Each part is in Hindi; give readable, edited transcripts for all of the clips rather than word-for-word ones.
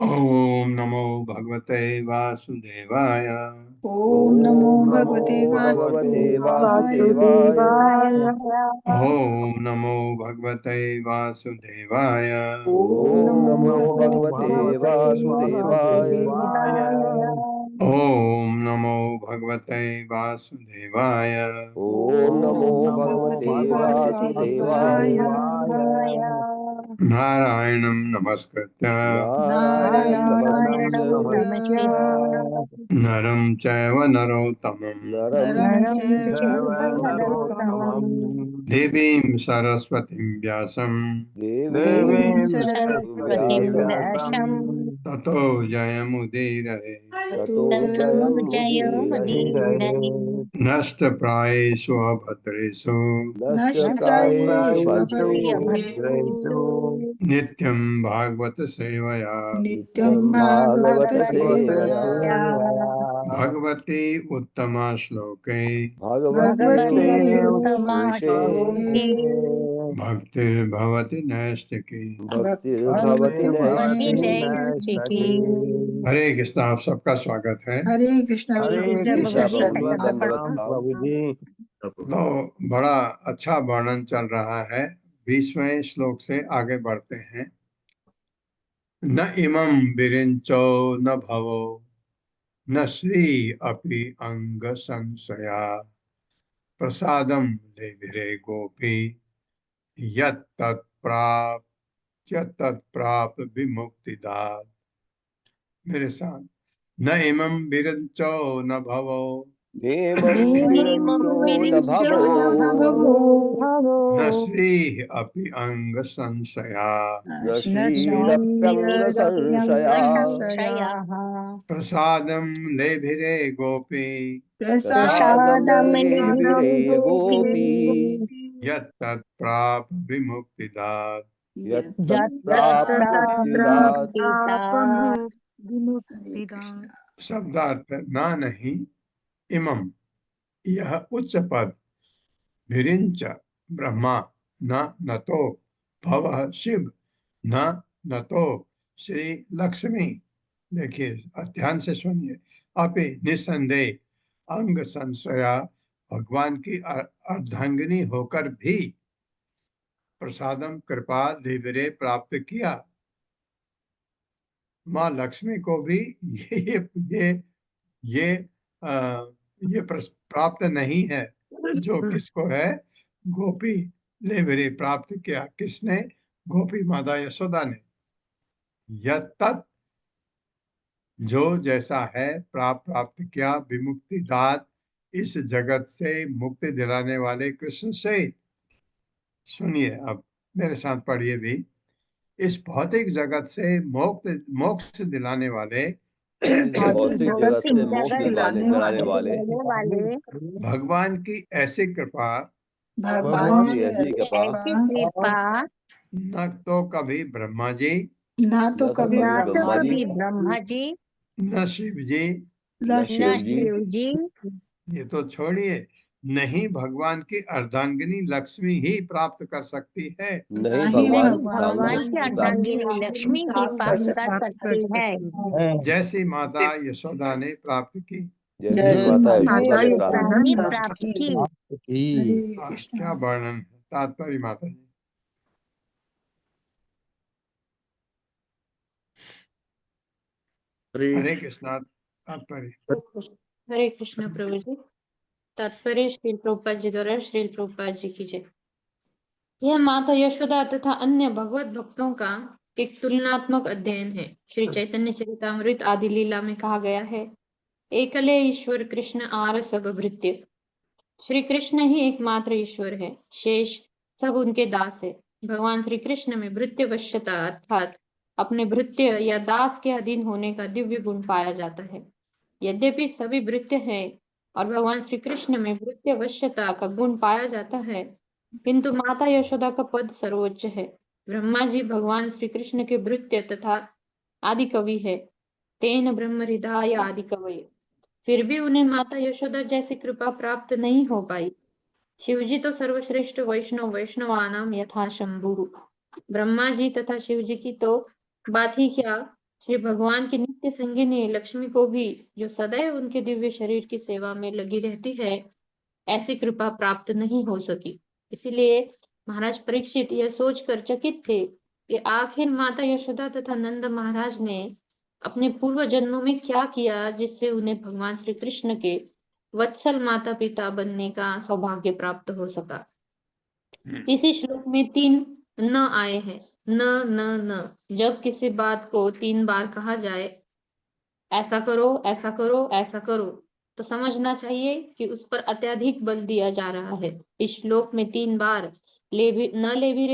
ओम नमो भगवते वासुदेवाय। ओम नमो ओम नमो भगवते भगवते वासुदेवाय। वासुदेवाय। ओम नमो भगवते वासुदेवाय। ओम ओम नमो नमो भगवते भगवते वासुदेवाय। ओम नमो भगवते वासुदेवाय। ओम ओम नमो नमो भगवते भगवते वासुदेवाय। वासुदेवाय। नारायणं नमस्कृत्य नारायण नारायणं नमस्कृत्य नमस्कृत्य नरं चैव नरोत्तमं नरं नरं चैव चैव नरोत्तमं नरोत्तमं देवीं सरस्वतीं व्यासं देवीं देवीं सरस्वतीं सरस्वतीं व्यासं व्यासं ततो जयमुदीरये। ततो ततो जयमुदीरये। जयमुदीरये। नष्टप्रायेषु अभद्रेषु नष्टप्रायेषु नष्टप्रायेषु भद्रेषु भद्रेषु नित्यं भागवत सेवया नित्यं नित्यं भागवत भागवत सेवया। सेवया। भगवती उत्तमा श्लोके भगवते भगवती उत्तम उत्तमा श्लोके श्लोके भक्तिर्भवति नैष्टिकी। भक्तिर्भवति भक्तिर्भवति नैष्ठिकी। नैष्ठिकी। हरे कृष्ण, आप सबका स्वागत है। हरे कृष्णा हरे प्रभु जी, कृष्णा कृष्ण शत प्रभु जी, प्रणाम। दंडवत प्रणाम प्रणाम। प्रभु जी। तो बड़ा अच्छा वर्णन चल रहा है। 20वें श्लोक से आगे बढ़ते हैं। न इमं विरिंचो न भवो न श्री अपि अंग संशया प्रसादम लेभिरे गोपी यत्तत्प्राप यत्तत्प्राप विमुक्तिदात। मेरे साथ, न इमं विरंचो न भवो नेमं नेमं विरञ्चो न विरिञ्चो भवो न भवो न श्री अपि अंग संशया न न श्रीरप्यङ्गसंशया संशयाः। प्रसादं लेभिरे गोपी प्रसादं प्रसादं लेभिरे लेभिरे गोपी यत्तत्प्राप विमुक्तिदात्। यत्तत्प्राप मुक्तिदात्। हरे कृष्ण। शब्दार्थ ना नहीं, इमम यह उच्च पद, भिरिंच ब्रह्मा, न तो भव शिव, न तो श्री लक्ष्मी। देखिए, ध्यान से सुनिए। अपि निसंदेह अंग संशया, भगवान की अर्धांगिनी होकर भी प्रसादम कृपा देवरे प्राप्त किया। माँ लक्ष्मी को भी ये ये आ, ये प्राप्त नहीं है। जो किसको है? गोपी लेवरे प्राप्त किया। किसने? गोपी माता यशोदा ने। यत्तत् जो जैसा है प्राप्त किया, विमुक्ति दात इस जगत से मुक्ति दिलाने वाले कृष्ण से। सुनिए, अब मेरे साथ पढ़िए भी। इस भौतिक जगत से मोक्ष दिलाने वाले इस भौतिक जगत से मोक्ष दिलाने दिलाने वाले वाले भगवान की ऐसी कृपा भगवान भगवान की की ऐसी ऐसी कृपा कृपा न तो कभी ब्रह्मा जी, ना तो न तो कभी कभी ब्रह्मा जी, ब्रह्मा जी न शिव जी, न शिव जी, जी ये तो छोड़िए, नहीं भगवान की अर्धांगिनी लक्ष्मी ही प्राप्त कर सकती है। नहीं नहीं भगवान की भगवान की अर्धांगिनी प्राप्त कर अर्धांगिनी सकते। लक्ष्मी ही प्राप्त कर सकती है। जैसी माता यशोदा ने प्राप्त की। जैसी जैसी माता माता यशोदा ने यशोदा प्राप्त ने की। प्राप्त की। हरे कृष्ण। क्या वर्णन है, तात्पर्य माता जी। हरे कृष्णा, तात्पर्य। हरे कृष्ण प्रभु जी। तात्पर्य श्री प्रभुपाद जी द्वारा श्री प्रभुपाद जी की जय। यह माता यशोदा तथा अन्य भगवत भक्तों का एक तुलनात्मक अध्ययन है। श्री चैतन्य चरितामृत आदि लीला में कहा गया है, एकले ईश्वर कृष्ण आर सब भृत्य। श्री कृष्ण ही एकमात्र ईश्वर है, शेष सब उनके दास है। भगवान श्री कृष्ण में भृत्य वश्यता अर्थात अपने भृत्य या दास के अधीन होने का दिव्य गुण पाया जाता है। यद्यपि सभी भृत्य है और भगवान श्री कृष्ण में भृत्य वश्यता का गुण पाया जाता है, किंतु माता यशोदा का पद सर्वोच्च है। ब्रह्मा जी भगवान श्री कृष्ण के भृत्य तथा आदि कवि है, तेन ब्रह्म हृदय आदि कवि। फिर भी उन्हें माता यशोदा जैसी कृपा प्राप्त नहीं हो पाई। शिवजी तो सर्वश्रेष्ठ वैष्णवानाम यथा शंभु। ब्रह्मा जी तथा शिव जी की तो बात ही क्या, श्री भगवान की नित्य संगिनी लक्ष्मी को भी, जो सदैव उनके दिव्य शरीर की सेवा में लगी रहती है, ऐसी कृपा प्राप्त नहीं हो सकी। इसीलिए महाराज परीक्षित यह सोचकर चकित थे कि आखिर माता यशोदा तथा नंद महाराज ने अपने पूर्व जन्मों में क्या किया, जिससे उन्हें भगवान श्री कृष्ण के वत्सल माता पिता बनने का सौभाग्य प्राप्त हो सका। इसी श्लोक में 3 न आए हैं। न न न। जब किसी बात को 3 बार कहा जाए, ऐसा करो, ऐसा करो, ऐसा करो, तो समझना चाहिए कि उस पर अत्यधिक बल दिया जा रहा है। इस श्लोक में 3 बार ले भी रे, न ले भी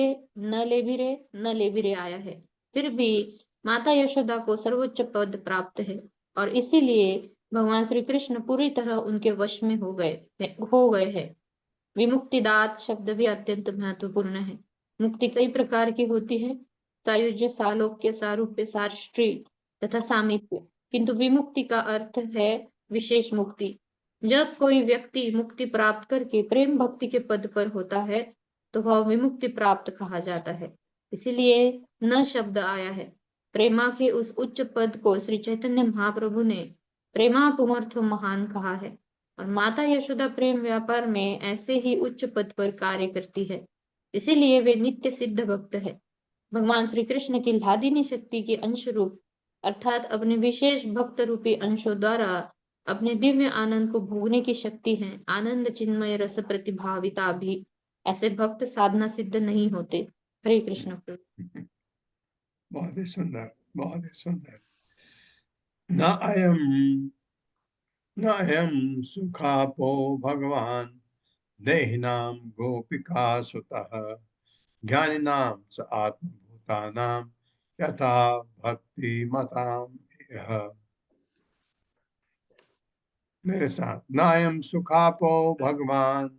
रे, न ले भी रे आया है। फिर भी माता यशोदा को सर्वोच्च पद प्राप्त है और इसीलिए भगवान श्री कृष्ण पूरी तरह उनके वश में हो गए हैं। विमुक्तिदात शब्द भी अत्यंत महत्वपूर्ण है। मुक्ति कई प्रकार की होती है, सायुज्य, सालोक्य, सारूप्य, सार्ष्टी तथा सामीप्य। किंतु विमुक्ति का अर्थ है विशेष मुक्ति। जब कोई व्यक्ति मुक्ति प्राप्त करके प्रेम भक्ति के पद पर होता है, तो वह विमुक्ति प्राप्त कहा जाता है। इसीलिए न शब्द आया है। प्रेमा के उस उच्च पद को श्री चैतन्य महाप्रभु ने प्रेमा पुमर्थ महान कहा है और माता यशोदा प्रेम व्यापार में ऐसे ही उच्च पद पर कार्य करती है। इसीलिए वे नित्य सिद्ध भक्त है। भगवान श्री कृष्ण की लादिनी शक्ति के अंश रूप अर्थात अपने विशेष भक्त रूपी अंशों द्वारा अपने दिव्य आनंद को भोगने की शक्ति है। आनंद चिन्मय रस प्रतिभाविता भी ऐसे भक्त साधना सिद्ध नहीं होते। हरे कृष्ण प्रभु। बहुत ही सुंदर, बहुत ही सुंदर। न अयम सुखापो भगवान देहिनां गोपिका सुतः ज्ञानिनां च आत्मभूतानां यथा भक्ति मतां यः। मेरे साथ, नायम सुखापो भगवान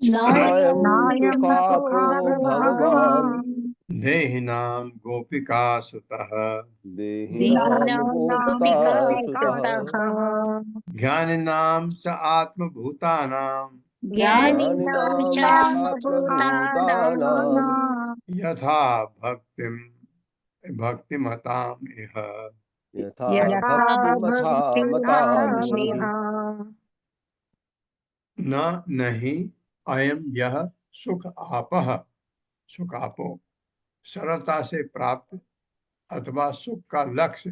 नायं सुखापो भगवान् देहिनां गोपिका सुतः देहिनां गोपिका सुतः ज्ञानिनां च आत्मभूतानां ज्ञानिनां आत्मभूतानां यथा भक्तिमतां इह। यथा भक्तिमथा मताम्। न नहीं अयम यह सुख आपः, सुख आपो सरलता से प्राप्त अथवा सुख का लक्ष्य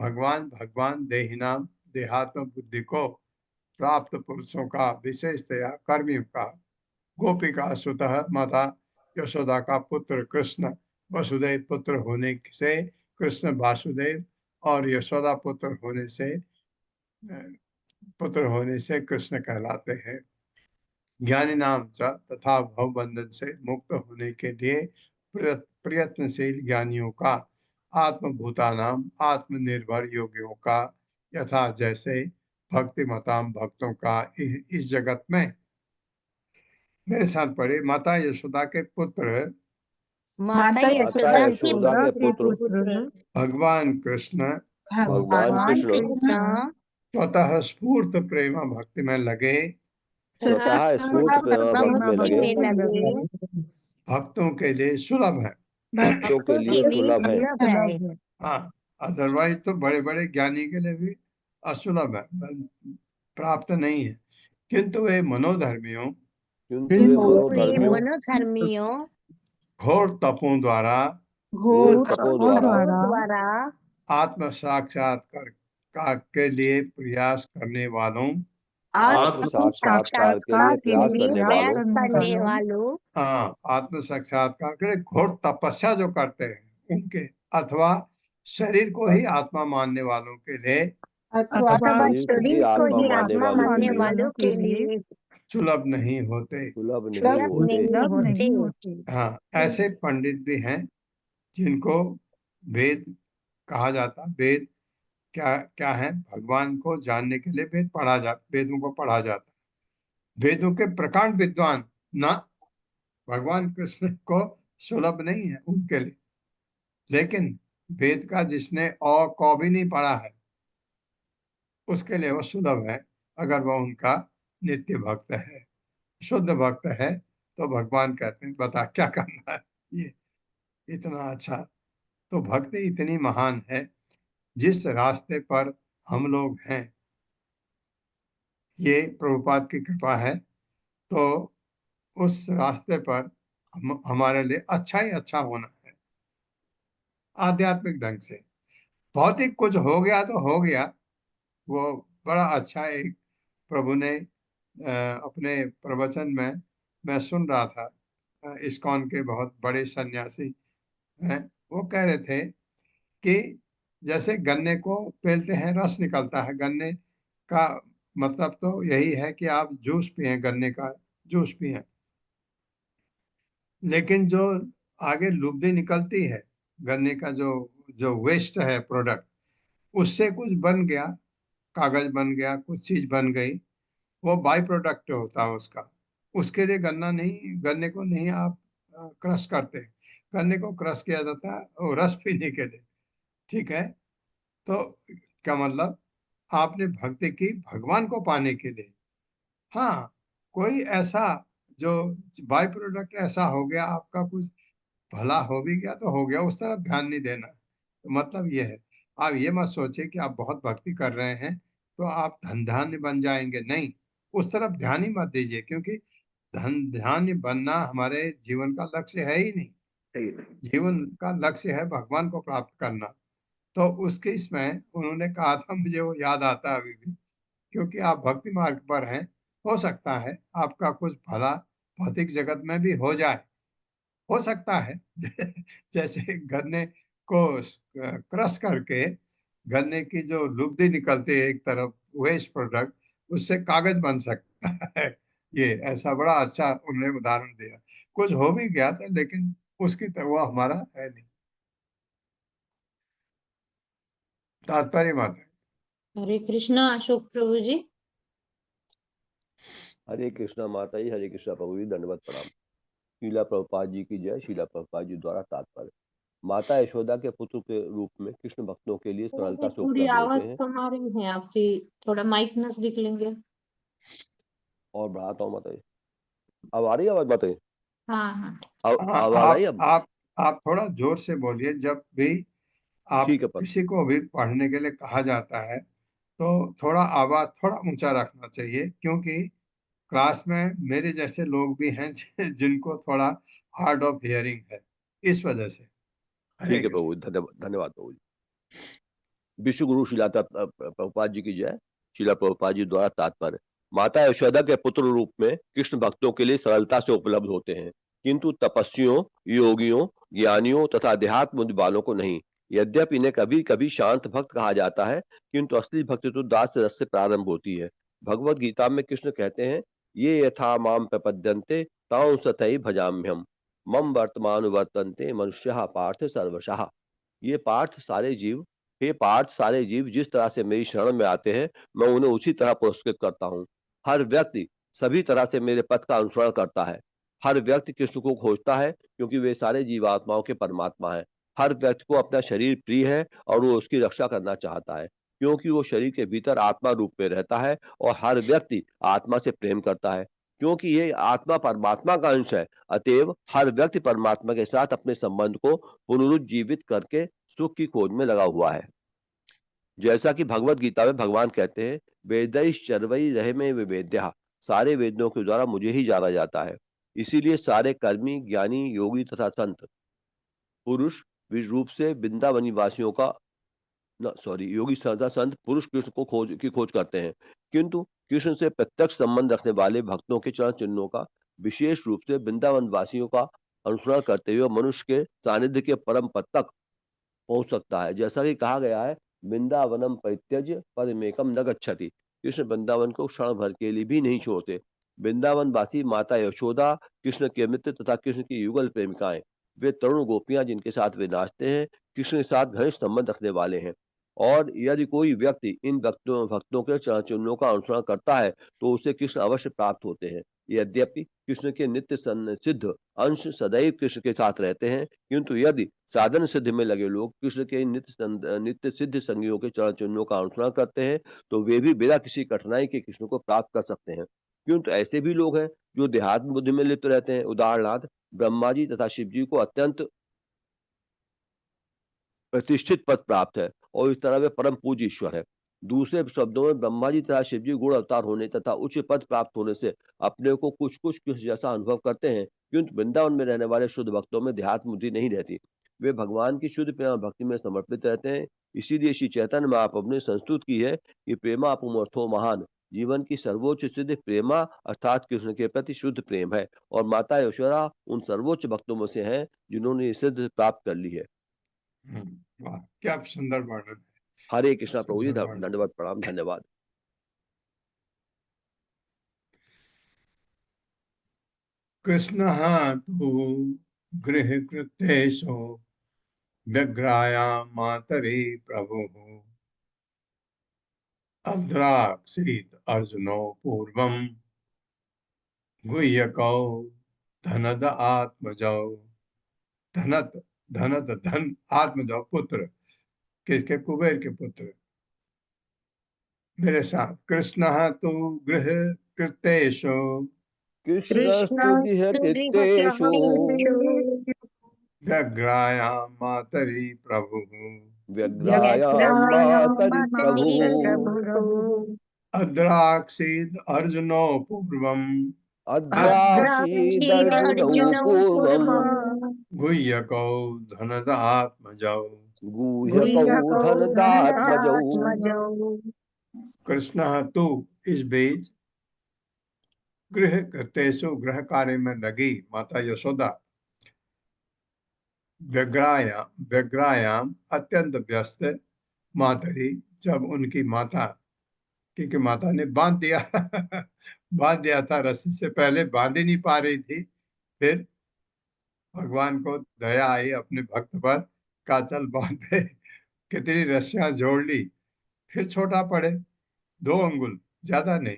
भगवान देहिनाम देहात्म बुद्धि को प्राप्त पुरुषों का, विशेषतया कर्मियों का, गोपिका सुतः माता यशोदा का पुत्र कृष्ण, वसुदेव पुत्र होने से कृष्ण वासुदेव और यशोदा पुत्र होने से कृष्ण कहलाते हैं। ज्ञानी नाम च तथा भव बंधन से मुक्त होने के लिए प्रयत्नशील ज्ञानियों का, आत्मभूता नाम आत्मनिर्भर योगियों का, यथा जैसे भक्ति मताम भक्तों का इस जगत में। मेरे साथ पढ़े, माता यशोदा के पुत्र माता यशोदा के पुत्र भगवान कृष्ण भगवान कृष्ण स्वतः स्फूर्त प्रेम भक्ति में लगे, स्वतः स्फूर्त भक्ति में लगे, भक्तों के लिए सुलभ है। भक्तों के लिए सुलभ है। हाँ, अदरवाइज तो बड़े बड़े ज्ञानी के लिए भी असुलभ है, प्राप्त नहीं है। किंतु वे मनोधर्मियों घोर तपों द्वारा आत्म साक्षात्कार के लिए प्रयास करने वालों, आत्म साक्षात्कार के लिए प्रयास करने वालों, हाँ, आत्म साक्षात्कार के लिए घोर तपस्या जो करते हैं उनके, अथवा शरीर को ही आत्मा मानने वालों के लिए, शरीर को ही आत्मा मानने वालों के लिए सुलभ नहीं होते। सुलभ नहीं होते। हाँ, ऐसे पंडित भी हैं जिनको वेद कहा जाता। वेद क्या है? भगवान को जानने के लिए वेदों को पढ़ा जाता है। वेदों के प्रकांड विद्वान ना भगवान कृष्ण को सुलभ नहीं है उनके लिए, लेकिन वेद का जिसने और को भी नहीं पढ़ा है उसके लिए वो सुलभ है, अगर वह उनका नित्य भक्त है, शुद्ध भक्त है। तो भगवान कहते हैं बता क्या करना है। ये इतना अच्छा, तो भक्ति इतनी महान है जिस रास्ते पर हम लोग हैं, ये प्रभुपाद की कृपा है, तो उस रास्ते पर हमारे लिए अच्छा ही अच्छा होना है, आध्यात्मिक ढंग से। भौतिक कुछ हो गया तो हो गया, वो बड़ा अच्छा एक प्रभु ने अपने प्रवचन में मैं सुन रहा था, इस्कॉन के बहुत बड़े सन्यासी हैं, वो कह रहे थे कि जैसे गन्ने को पेलते हैं, रस निकलता है, गन्ने का मतलब तो यही है कि आप जूस पिए, गन्ने का जूस पिए, लेकिन जो आगे लुगदी निकलती है, गन्ने का जो जो वेस्ट है प्रोडक्ट, उससे कुछ बन गया, कागज बन गया, कुछ चीज बन गई, वो बाई प्रोडक्ट होता है उसका। उसके लिए गन्ने को नहीं आप क्रश करते, गन्ने को क्रश किया जाता है और रस पीने के लिए। ठीक है, तो क्या मतलब, आपने भक्ति की भगवान को पाने के लिए। हाँ, कोई ऐसा जो बाई प्रोडक्ट ऐसा हो गया, आपका कुछ भला हो भी गया तो हो गया, उस तरफ ध्यान नहीं देना। तो मतलब ये है, आप ये मत सोचिए कि आप बहुत भक्ति कर रहे हैं तो आप धन धान्य बन जाएंगे, नहीं, उस तरफ ध्यान ही मत दीजिए, क्योंकि धन धान्य बनना हमारे जीवन का लक्ष्य है ही नहीं। जीवन का लक्ष्य है भगवान को प्राप्त करना। तो उसके इसमें उन्होंने कहा था, मुझे वो याद आता है अभी भी, क्योंकि आप भक्ति मार्ग पर हैं, हो सकता है आपका कुछ भला भौतिक जगत में भी हो जाए, हो सकता है। जैसे गन्ने को क्रश करके गन्ने की जो लुगदी निकलती है, एक तरफ वेस्ट प्रोडक्ट, उससे कागज बन सकता है। ये ऐसा बड़ा अच्छा उन्होंने उदाहरण दिया। कुछ हो भी गया था, लेकिन उसकी तरह वो हमारा है नहीं। तात्पर्य माता है। हरे कृष्णा अशोक प्रभु जी। हरे कृष्णा माता जी, हरे कृष्णा प्रभु जी, दंडवत प्रणाम। शीला प्रभुपाद जी की जय। शीला प्रभुपाद जी द्वारा तात्पर्य, माता यशोदा के पुत्र के रूप में कृष्ण भक्तों के लिए सरलता से पूरी उपलब्ध आवाज होते हैं। कम आ रही है आपकी, थोड़ा माइक नजदीक लेंगे। और बढ़ाता हूँ माता जी, अब आ रही है आवाज माता जी? हाँ हाँ। आवाज आई अब? आप थोड़ा जोर से बोलिए। जब भी आप ठीक है किसी को भी पढ़ने के लिए कहा जाता है, तो थोड़ा आवाज थोड़ा ऊंचा रखना चाहिए, क्योंकि क्लास में मेरे जैसे लोग भी हैं जिनको थोड़ा हार्ड ऑफ हियरिंग है, इस वजह से। हरे ठीक है कृष्ण। प्रभु, धन्यवाद प्रभु जी। विश्व गुरु शीला प्रभुपाद जी की जय। शीला प्रभुपाद जी द्वारा तात्पर्य, माता यशोदा के पुत्र रूप में कृष्ण भक्तों के लिए सरलता से उपलब्ध होते हैं, किंतु तपस्वियों, योगियों, ज्ञानियों तथा अध्यात्म बुद्धि वालों को नहीं। यद्यपि इन्हें कभी कभी शांत भक्त कहा जाता है, किंतु असली भक्ति तो दास रस से प्रारंभ होती है। भगवत गीता में कृष्ण कहते हैं, ये यथा माम प्रपद्यन्ते तां तथैव भजाम्यहम्, मम वर्तमान वर्तन्ते मनुष्याः पार्थ सर्वशः। ये पार्थ सारे जीव हे पार्थ, सारे जीव जिस तरह से मेरी शरण में आते हैं, मैं उन्हें उसी तरह पुरस्कृत करता हूँ। हर व्यक्ति सभी तरह से मेरे पथ का अनुसरण करता है। हर व्यक्ति कृष्ण को खोजता है, क्योंकि वे सारे जीवात्माओं के परमात्मा हैं। हर व्यक्ति को अपना शरीर प्रिय है और वो उसकी रक्षा करना चाहता है, क्योंकि वो शरीर के भीतर आत्मा रूप में रहता है, और हर व्यक्ति आत्मा से प्रेम करता है, क्योंकि ये आत्मा परमात्मा का अंश है। अतएव हर व्यक्ति परमात्मा के साथ अपने संबंध को पुनरुज्जीवित करके सुख की खोज में लगा हुआ है। जैसा कि भगवत गीता में भगवान कहते हैं, वेदैश्चर्वै रहमे विवेद्यः, सारे वेदों के द्वारा मुझे ही जाना जाता है। इसीलिए सारे कर्मी, ज्ञानी, योगी तथा संत पुरुष विशेष रूप से वृंदावनी वासियों का योगी तथा संत पुरुष कृष्ण को खोज करते हैं, किंतु कृष्ण से प्रत्यक्ष संबंध रखने वाले भक्तों के चरण चिन्हों का, विशेष रूप से वृंदावन वासियों का अनुसरण करते हुए मनुष्य के सानिध्य के परम पद तक पहुंच सकता है। जैसा कि कहा गया है, वृंदावनम परित्यज्य पदमेकम न गच्छति, कृष्ण वृंदावन को क्षण भर के लिए भी नहीं छोड़ते। वृंदावन वासी माता यशोदा कृष्ण के मित्र तथा कृष्ण की युगल प्रेमिकाएं, वे तरुण गोपियां जिनके साथ वे नाचते हैं, कृष्ण के साथ घनिष्ठ संबंध रखने वाले हैं। और यदि कोई व्यक्ति इन भक्तों भक्तों के चरण चिन्हों का अनुसरण करता है, तो उसे कृष्ण अवश्य प्राप्त होते हैं। यद्यपि कृष्ण के नित्य सिद्ध अंश सदैव कृष्ण के साथ रहते हैं, किंतु यदि साधन सिद्धि में लगे लोग कृष्ण के नित्य सिद्ध संगियों के चरण चिन्हों का अनुसरण करते हैं, तो वे भी बिना किसी कठिनाई के कृष्ण को प्राप्त कर सकते हैं। किंतु ऐसे भी लोग हैं जो देहात्म बुद्धि में लिप्त रहते हैं। उदाहरणार्थ, ब्रह्मा जी तथा शिव जी को अत्यंत प्रतिष्ठित पद प्राप्त है, और इस तरह वे परम पूज्य ईश्वर है। दूसरे शब्दों में ब्रह्मा जी तथा शिव जी गुण अवतार होने तथा उच्च पद प्राप्त होने से अपने को कुछ जैसा अनुभव करते हैं, किंतु वृंदावन में रहने वाले शुद्ध भक्तों में देहात्म बुद्धि नहीं रहती। वे भगवान की शुद्ध प्रेम भक्ति में समर्पित रहते हैं। इसीलिए श्री चैतन्य महाप्रभु ने संस्तुत की है कि प्रेमा पुमर्थो महान, जीवन की सर्वोच्च सिद्धि प्रेमा अर्थात कृष्ण के प्रति शुद्ध प्रेम है, और माता यशोदा उन सर्वोच्च भक्तों में से हैं जिन्होंने ये सिद्ध प्राप्त कर ली है। वाह, क्या सुंदर वर्णन। हरे कृष्णा प्रभु जी, सुंदर वर्णन। दंडवत प्रणाम, धन्यवाद। कृष्ण तु गृह कृतेषु व्यग्रायां मातरि प्रभुः अद्राक्षीत् अर्जुनो पूर्वं गुह्यकौ धनद आत्मजौ। धनत धनत धन आत्मजौ पुत्र, किसके? कुबेर के पुत्र। मेरे साथ, कृष्ण तु गृह कृतेषु कृष्णस्तु गृहकृत्येषु व्यग्रायां मातरि प्रभुः व्यग्रायां मातरि प्रभुः अद्राक्षीद् अर्जुनो पूर्वम् अद्राक्षीदर्जुनौ पूर्वम् गुह्यकौ धनद आत्मजौ। गुह्यकौ धनदात्मजौ। कृष्ण तु, इस बीच, गृह कृतेषु, गृह कार्य में लगी माता यशोदा, व्यग्रायाम अत्यंत व्यस्त, मातरी, जब उनकी माता, क्योंकि माता ने बांध दिया बांध दिया था रस्सी से, पहले बांध ही नहीं पा रही थी, फिर भगवान को दया आई अपने भक्त पर, का चल बांध दे, कितनी रस्सियां जोड़ ली, फिर छोटा पड़े 2 अंगुल, ज्यादा नहीं,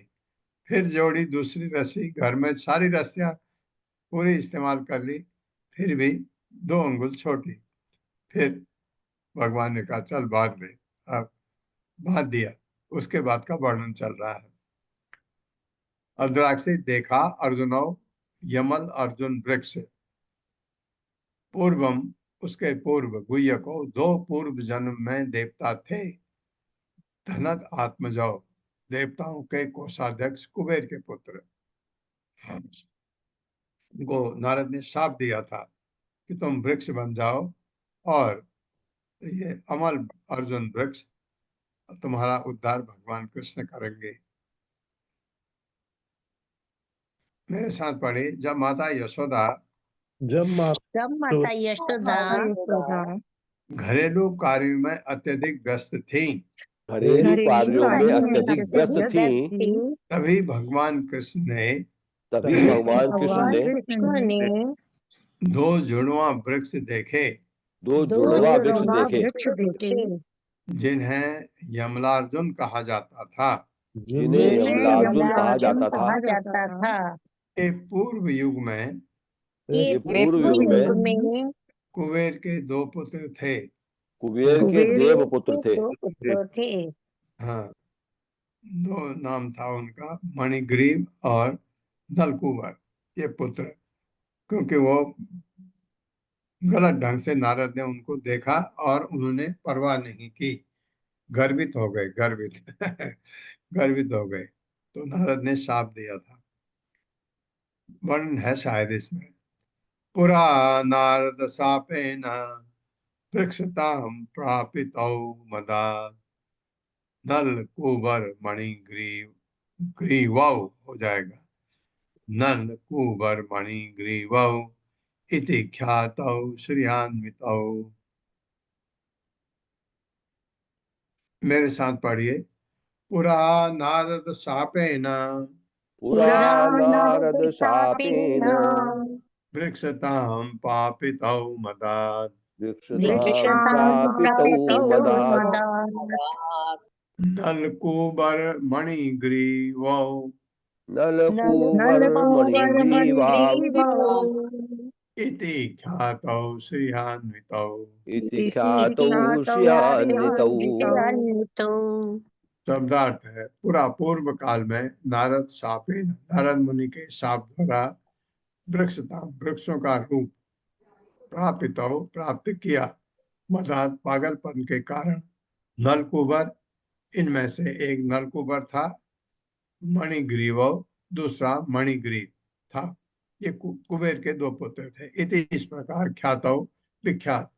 फिर जोड़ी दूसरी रस्सी, घर में सारी रस्सियां पूरी इस्तेमाल कर ली, फिर भी 2 अंगुल छोटी, फिर भगवान ने कहा चल बांध ले, अब बांध दिया। उसके बाद का वर्णन चल रहा है। अद्राक्षी देखा अर्जुनो, यमल अर्जुन वृक्ष, पूर्वम, उसके पूर्व, गुह्य को 2 पूर्व जन्म में देवता थे, धनद आत्मजौ, देवताओं के कोषाध्यक्ष कुबेर के पुत्र। उनको नारद ने शाप दिया था कि तुम वृक्ष बन जाओ और ये अमल अर्जुन वृक्ष, तुम्हारा उद्धार भगवान कृष्ण करेंगे। मेरे साथ पढ़े, जब माता यशोदा घरेलू कार्यों में अत्यधिक व्यस्त थी, घरेलू कार्यों में अत्यधिक व्यस्त थी, तभी भगवान कृष्ण ने 2 जुड़वा वृक्ष देखे, 2 जुड़वा वृक्ष देखे, जिन्हें यमलार्जुन कहा जाता था। जिन्हें यमलार्जुन कहा जाता था। ये पूर्व युग में कुबेर के 2 पुत्र थे। कुबेर के देव पुत्र थे। हाँ, 2 नाम था उनका, मणिग्रीव और नलकूबर, ये पुत्र। क्योंकि वो गलत ढंग से नारद ने उनको देखा और उन्होंने परवाह नहीं की, गर्वित हो गए, गर्वित हो गए, तो नारद ने शाप दिया था। वर्णन है शायद इसमें, पुरा नारद शापेन वृक्षतां प्रापितौ मदा नल कुबर ग्रीवौ, हो जाएगा, नल कुबर ग्रीवौ इति ख्यातौ श्रियान्वितौ। मेरे साथ पढ़िए, पुरा नारद शापेन वृक्षतां पापितौ मदात् नलकूबर मणिग्रीवौ इति ख्यातौ श्रियान्वितौ। शब्दार्थ है, पूरा पूर्व काल में नारद शापेन, नारद मुनि के शाप द्वारा वृक्षता, वृक्षों का रूप प्राप्त किया, मदात, पागलपन के कारण, नलकूबर, इनमें से एक नलकूबर था, मणिग्रीव, दूसरा मणिग्रीव था। ये कुबेर के दो पुत्र थे। इति इस प्रकार ख्यातौ, विख्यात,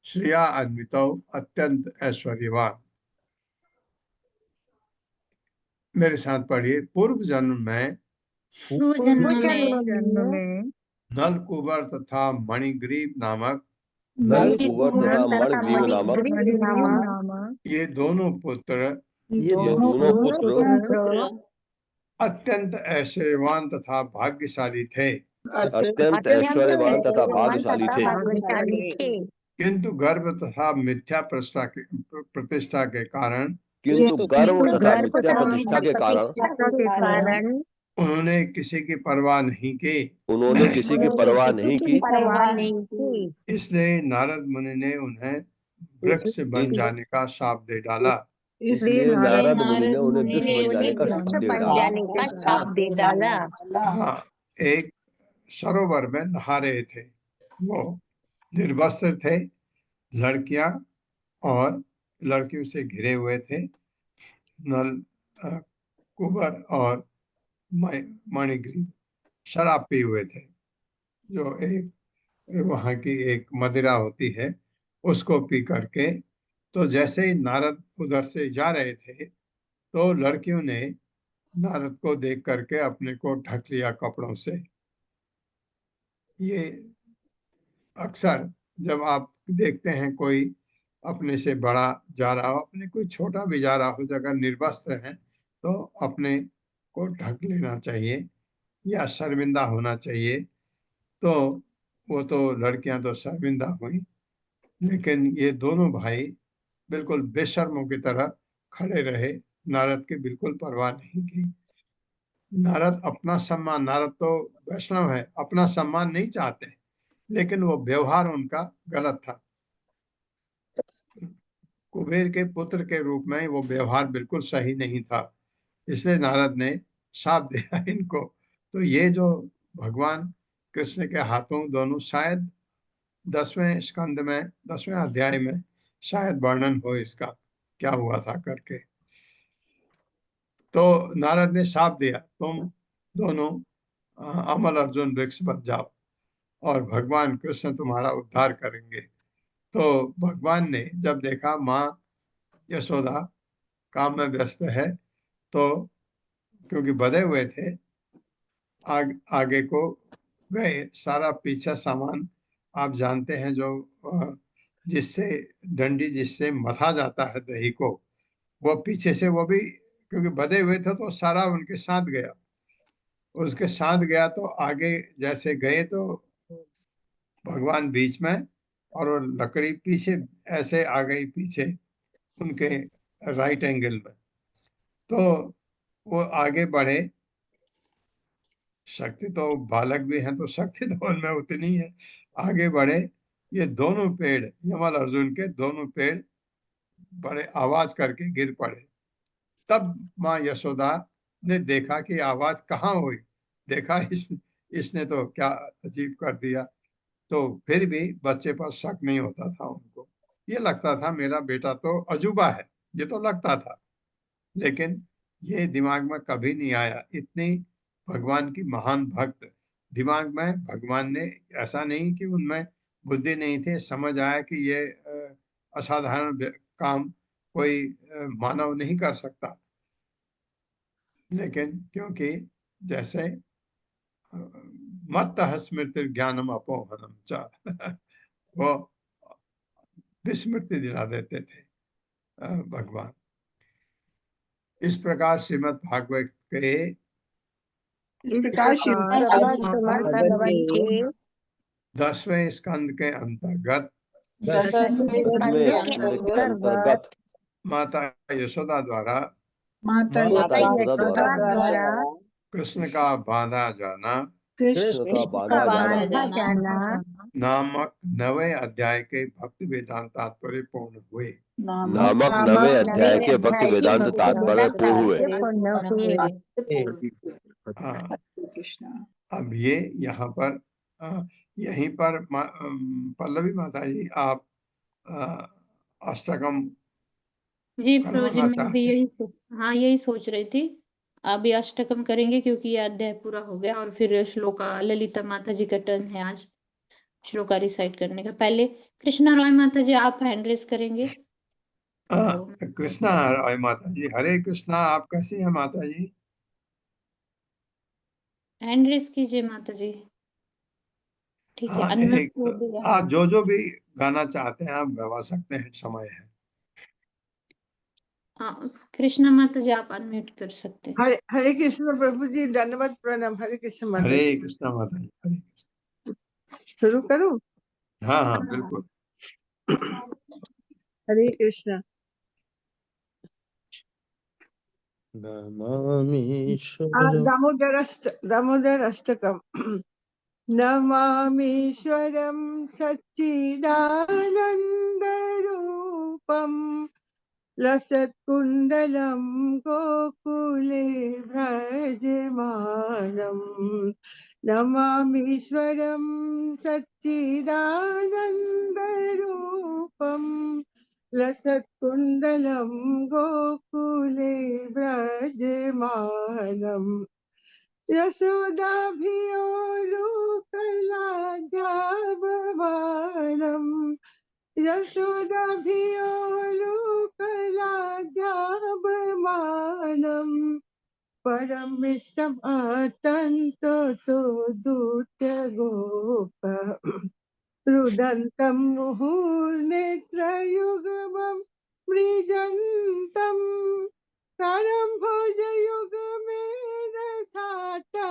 श्रिया अन्वितौ, अत्यंत ऐश्वर्यवान। मेरे साथ पढ़िए। पूर्व जन्म में जन्म में नलकूबर तथा मणिग्रीव नामक नलकूबर तथा मणिग्रीव नामक नामक ये दोनों पुत्र ये दोनों पुत्र अत्यंत ऐश्वर्यवान तथा भाग्यशाली थे, अत्यंत ऐश्वर्यवान तथा भाग्यशाली थे। किंतु गर्भ तथा मिथ्या प्रतिष्ठा के कारण किंतु गर्व तथा मिथ्या प्रतिष्ठा के कारण उन्होंने किसी की परवाह नहीं की। उन्होंने किसी की परवाह नहीं की। इसलिए नारद मुनि ने उन्हें वृक्ष बन जाने का शाप दे डाला। इसलिए नारद मुनि ने उन्हें वृक्ष बन जाने का शाप दे डाला। हाँ, एक सरोवर में नहा रहे थे। वो निर्वस्त्र थे, लड़कियां और लड़कियों से घिरे हुए थे। नल कुबर और मणिग्रीव शराब पी हुए थे, जो एक वहां की एक मदिरा होती है, उसको पी करके। तो जैसे ही नारद उधर से जा रहे थे तो लड़कियों ने नारद को देख करके अपने को ढक लिया कपड़ों से। ये अक्सर जब आप देखते हैं कोई अपने से बड़ा जा रहा हो, अपने कोई छोटा भी जा रहा हो, अगर निर्वस्त्र है तो अपने को ढक लेना चाहिए या शर्मिंदा होना चाहिए। तो वो तो लड़कियां तो शर्मिंदा हुई, लेकिन ये दोनों भाई बिल्कुल बेशर्मों की तरह खड़े रहे, नारद की बिल्कुल परवाह नहीं की। नारद अपना सम्मान, नारद तो वैष्णव है, अपना सम्मान नहीं चाहते, लेकिन वो व्यवहार उनका गलत था। कुबेर के पुत्र के रूप में वो व्यवहार बिल्कुल सही नहीं था, इसलिए नारद ने शाप दिया इनको। तो ये जो भगवान कृष्ण के हाथों दोनों, शायद 10वें स्कंद में, 10वें अध्याय में शायद वर्णन हो इसका, क्या हुआ था करके। तो नारद ने शाप दिया, तुम दोनों अमल अर्जुन वृक्ष बन जाओ और भगवान कृष्ण तुम्हारा उद्धार करेंगे। तो भगवान ने जब देखा माँ यशोदा काम में व्यस्त है, तो क्योंकि बधे हुए थे, आगे को गए। सारा पीछा सामान आप जानते हैं, जो जिससे डंडी जिससे मथा जाता है दही को, वो पीछे से, वो भी क्योंकि बधे हुए थे तो सारा उनके साथ गया। उसके साथ गया तो आगे जैसे गए तो भगवान बीच में और वो लकड़ी पीछे ऐसे आ गई पीछे उनके राइट एंगल में। तो वो आगे बढ़े, शक्ति तो बालक भी हैं तो शक्ति तो उनमें उतनी है। आगे बढ़े, ये दोनों पेड़, यमल अर्जुन के दोनों पेड़ बड़े आवाज करके गिर पड़े। तब माँ यशोदा ने देखा कि आवाज कहाँ हुई, देखा इसने तो क्या अजीब कर दिया। तो फिर भी बच्चे पर शक नहीं होता था उनको, ये लगता था मेरा बेटा तो अजूबा है, ये तो लगता था। लेकिन ये दिमाग में कभी नहीं आया, इतनी भगवान की महान भक्त, दिमाग में भगवान ने, ऐसा नहीं कि उनमें बुद्धि नहीं थी, समझ आया कि ये असाधारण काम कोई मानव नहीं कर सकता। लेकिन क्योंकि जैसे मत्तः स्मृति ज्ञानम अपोहनम च वो विस्मृति दिला देते थे भगवान। इस प्रकार श्रीमद् भागवत के 10वें स्कंद के अंतर्गत माता यशोदा द्वारा कृष्ण का बांधा जाना नामक 9वें अध्याय के भक्ति वेदांत तात्पर्य पूर्ण हुए। नामक 9वें अध्याय के भक्ति वेदांत तात्पर्य पूर्ण हुए। अब ये यहाँ पर यहीं पर पल्लवी माता जी, आप अष्टकम जी प्रभु जी, करवाना मैं भी चाहते हैं। हाँ, यही सोच रही थी। अभी अष्टकम करेंगे क्योंकि ये अध्याय पूरा हो गया और फिर श्लोका ललिता माता जी का टर्न है आज श्लोका रिसाइट करने का। पहले कृष्णा रॉय माता जी, आप हैंड रेस करेंगे तो कृष्णा राय माता जी, हरे कृष्णा। आप कैसी हैं माता जी? हैंड रेस कीजिए माता जी। ठीक है, हाँ, अनम्यूट एक कर दिया। आप जो भी गाना चाहते हैं आप गवा सकते हैं, समय है। हाँ, कृष्णा माता जी आप अनम्यूट कर सकते हैं। हरे हरे कृष्ण प्रभु जी, धन्यवाद प्रणाम। हरे कृष्ण माता हरे जी, कृष्णा माता जी, हरे कृष्णा। शुरू करूं? हाँ हाँ बिल्कुल। हरे कृष्ण। नमामीश्वरम् दामोदर अष्टकम। नमामीश्वरं सच्चिदानंद रूपम लसत्कुंडलं गोकुले भजमानम्। नमामीश्वरं सच्चिदानन्दरूपं लसत्कुण्डलं गोकुले व्रजमानम्। यशोदाभियोलुकलाज्ञाभवानम् यशोदाभियोलुकलाज्ञाभवानम् परमिष्टम् अत्यन्तो तो दूत्य गोप रुदन्तं मुहुर्नेत्रयुगमं मृजन्तं करं भुजयुगमेन साटङ्कनेत्रं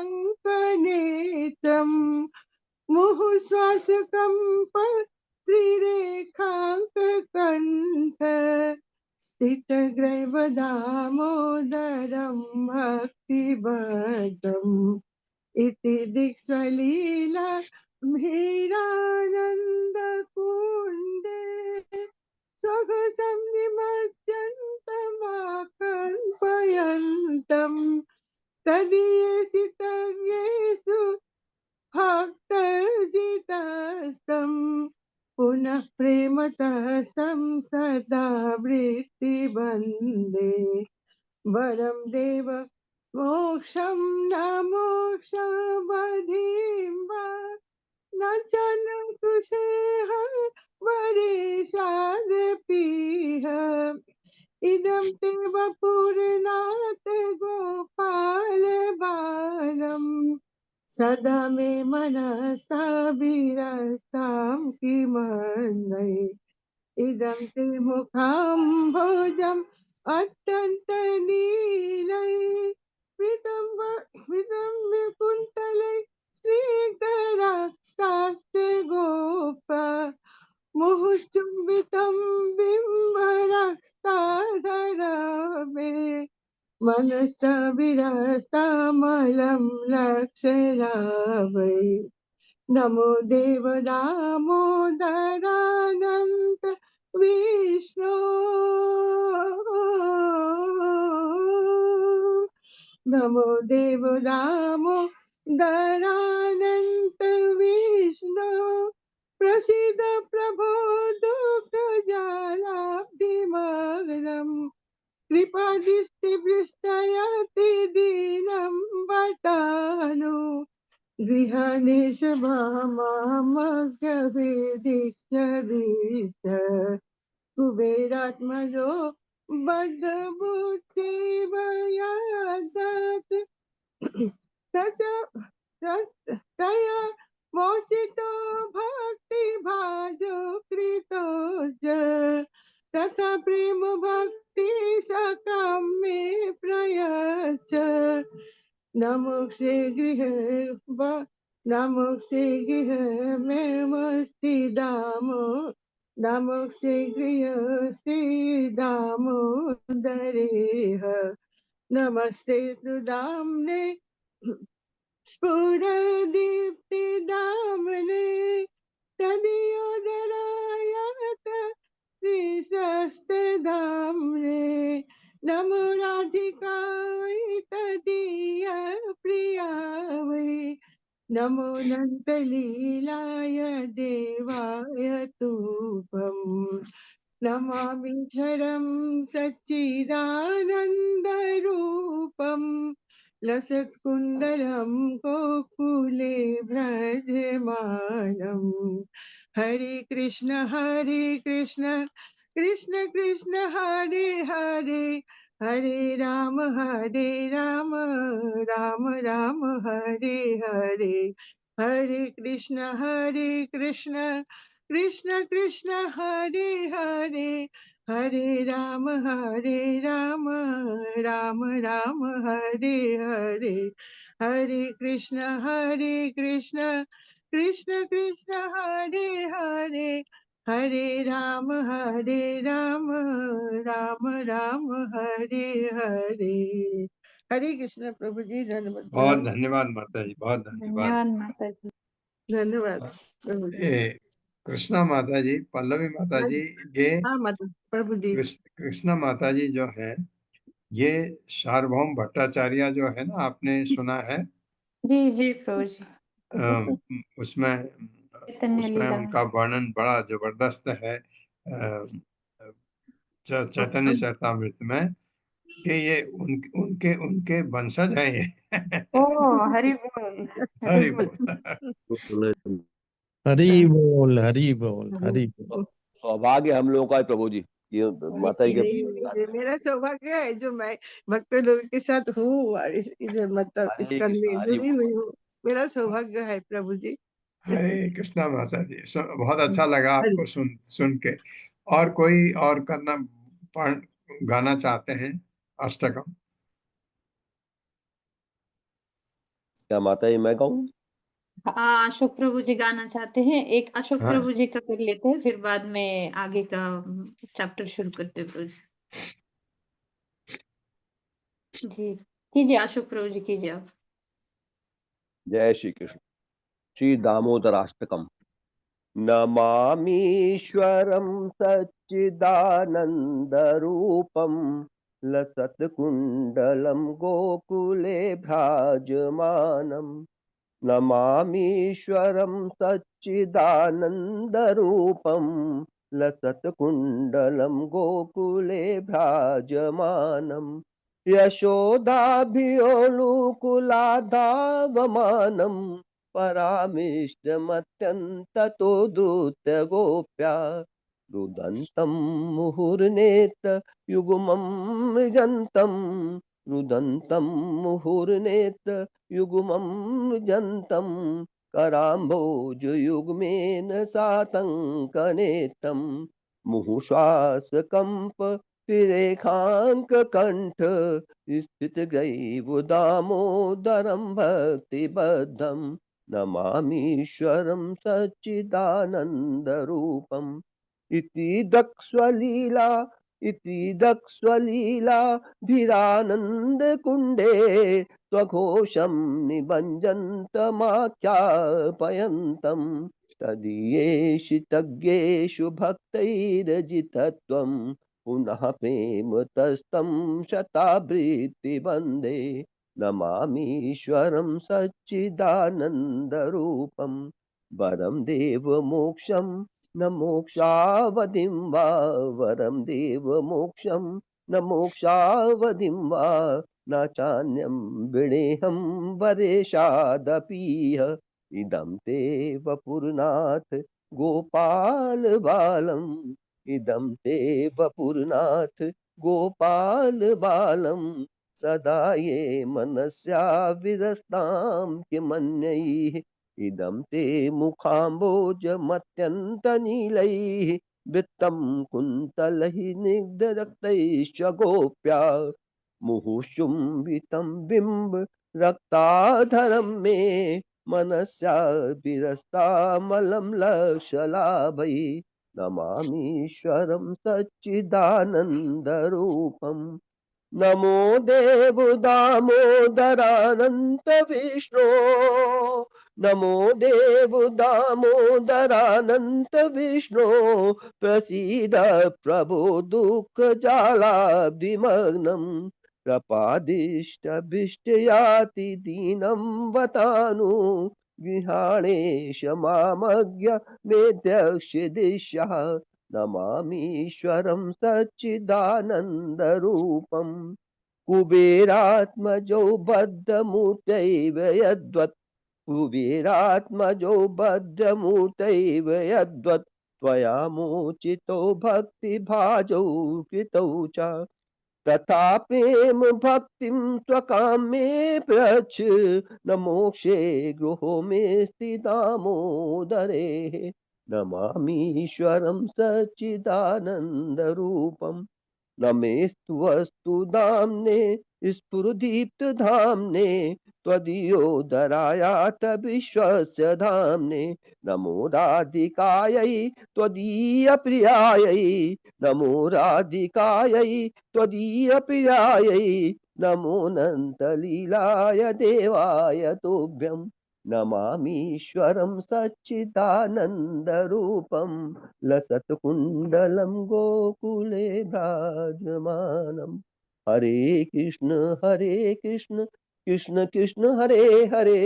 मुहुश्वासकम्प त्रिरेखाङ्ककण्ठ स्थितग्रैवदामोदरं भक्तिभद्रम् इति दिक्स्वलीला मीरानन्दकून्दे स्वगसं निमज्जन्तमाकल्पयन्तम् तदीयसितव्येषु भक्तर्जितस्तं पुनः प्रेमतस्तं सदा वृत्तिबन्धे वरं देव मोक्षं न मोक्षवधिं वा न च न कुशेह वरेशादपीह इदं ते वपुरनाथ गोपाल बालम् सदा मे मनसा विरस्तां किमन्वये इदं ते मुखाम्भोजम् अत्यन्तनीलै विदम्य कुन्तलै श्रीकराक्षास्ते गोप मुहुश्चुम्बितं बिम्बरक्ताधरा मे मनस्तविरस्तामलं लक्षयावै नमो देव दामोदरानन्त विष्णु नमो देव दामोदरानन्त विष्णु प्रसीद प्रभो दुःखजालाब्धिमग्नम् कृपादृष्टिवृष्टयति दीनं वदानु गृहनिषभामामग्रवेदीक्षवीश कुबेरात्मजो बद्धबुद्धिवयादत् तया मोचितो भक्तिभाजो कृतो च तथा प्रेम भक्ति सकाम में प्रयच्छ नमोक्षे गृह नमोक्षे गृह में मस्ति दामो नमोक्षे गृहस्थि दामोदरेह नमस्ते सुदाम्ने स्फुरदीप्तिदाम्ने तदियोदरायत श्रीशस्त्रधाम्ने नमो राधिकायै तदीय प्रियावै नमो नन्दलीलाय देवाय तूपम् नमामीश्वरं सच्चिदानन्दरूपं लसत्कुण्डलं गोकुले व्रजमानम् हरे कृष्ण कृष्ण कृष्ण हरे हरे हरे राम राम राम हरे हरे हरे कृष्ण कृष्ण कृष्ण हरे हरे हरे राम राम राम हरे हरे हरे कृष्ण कृष्ण कृष्ण हरे हरे हरे राम राम राम हरे हरे हरे कृष्ण प्रभु जी। धन्यवाद बहुत प्रभु। धन्यवाद माता जी, बहुत धन्यवाद। धन्यवाद माता जी। धन्यवाद प्रभु जी। ये कृष्णा माता जी, पल्लवी माता हाँ जी, ये हाँ माता प्रभु जी। कृष्णा माता जी जो है, ये सार्वभौम भट्टाचार्य जो है ना, आपने सुना है? जी जी प्रभु जी। उसमें चैतन्य उसमें लीला में। उनका वर्णन बड़ा जबरदस्त है चैतन्य चरितमृत में, कि ये उनके उनके वंशज हैं ये। ओ हरि बोल। हरि बोल। हरी बोल हरी बोल हरी बोल। सौभाग्य हम लोगों का है प्रभु जी, ये माता जी के ये मेरा सौभाग्य है जो मैं भक्त लोगों के साथ हूँ और इधर मतलब हरे इसका कृष्णा, हरि जुड़ी हुई हूँ। मेरा सौभाग्य है प्रभु जी। हरे कृष्णा माता जी, बहुत अच्छा लगा हरि आपको सुन के। और कोई और करना पढ़ गाना चाहते हैं अष्टकम? क्या माता जी मैं कहूँ? अशोक प्रभु जी गाना चाहते हैं, एक अशोक हाँ, प्रभु जी का कर लेते हैं, फिर बाद में आगे का चैप्टर शुरू करते हैं प्रभु जी। कीजिए अशोक प्रभु जी, कीजिए आप। जय श्री कृष्ण। श्री दामोदराष्टकम। नमामीश्वरं सच्चिदानन्दरूपं लसत्कुण्डलं गोकुले भ्राजमानम् नमामीश्वरं सच्चिदानन्दरूपं लसत्कुण्डलं गोकुले भ्राजमानम् यशोदाभियोलुकुलादावमानं परामिष्टमत्यन्ततो धूर्तगोप्या रुदन्तं मुहुर्नेत युग्मं मृजन्तं रुदन्तं मुहुर्नेत युग्मं मृजन्तं कराम्भोजयुग्मेन सातङ्कनेत्रं मुहुश्वासकम्प विरेखाङ्ककण्ठ स्थितग्रैव दामोदरं भक्तिबद्धं नमामीश्वरं सच्चिदानन्दरूपम् इति दक्ष्वलीला भिरानन्दकुण्डे स्वघोषं निभञ्जन्तमाख्यापयन्तं तदीयेषु तज्ञेषु भक्तैरजितत्वं पुनः प्रेमतस्तं शतावृत्तिबन्धे नमामीश्वरं सच्चिदानन्दरूपं वरं देवमोक्षं न मोक्षावधिं वा वरं देवमोक्षं न मोक्षावधिं वा न चान्यं विणेहं वरेशादपीह इदं ते वपुरनाथ गोपाल बालम् इदं ते वपुरनाथ गोपाल बालम् सदा ये मनस्या विरस्तां किमन्यैः इदं ते मुखाम्बोजमत्यन्तनीलैः वृत्तं कुन्तलैः निग्धरक्तैश्च गोप्या मुहुशुम्बितं बिम्ब रक्ताधरं मे मनस्या विरस्तामलं लक्षलाभै नमामीश्वरं सच्चिदानन्दरूपम् नमो देव दामोदरानन्त विष्णो नमो देव दामोदरानन्त विष्णो प्रसीद प्रभो दुःख जालाब्धिमग्नम् प्रपादिष्टभिष्टयाति दीनं वतानु गृहाणेश मामज्ञ मेध्यक्ष दिश्यः नमामीश्वरं सच्चिदानन्दरूपं कुबेरात्मजो बद्धमूर्तैव यद्वत् कुबेरात्मजो बद्धमूर्तैव यद्वत् त्वया मोचितो भक्तिभाजौ कृतौ च तथा प्रेम भक्तिं त्वकां मे प्रच न मोक्षे गृहो मे स्थितामोदरे नमामीश्वरं सच्चिदानन्दरूपम् नमेस्तुवस्तु धाम्ने स्फुरदीप्तधाम्ने त्वदीयोदरायात विश्वस्य धाम्ने नमो राधिकायै त्वदीयप्रियायै नमो राधिकायै त्वदीयप्रियायै नमो नन्तलीलाय देवाय तुभ्यं नमामीश्वरं सच्चिदानन्दरूपं लसत्कुण्डलं गोकुले भ्राजमानम् हरे कृष्ण कृष्ण कृष्ण हरे हरे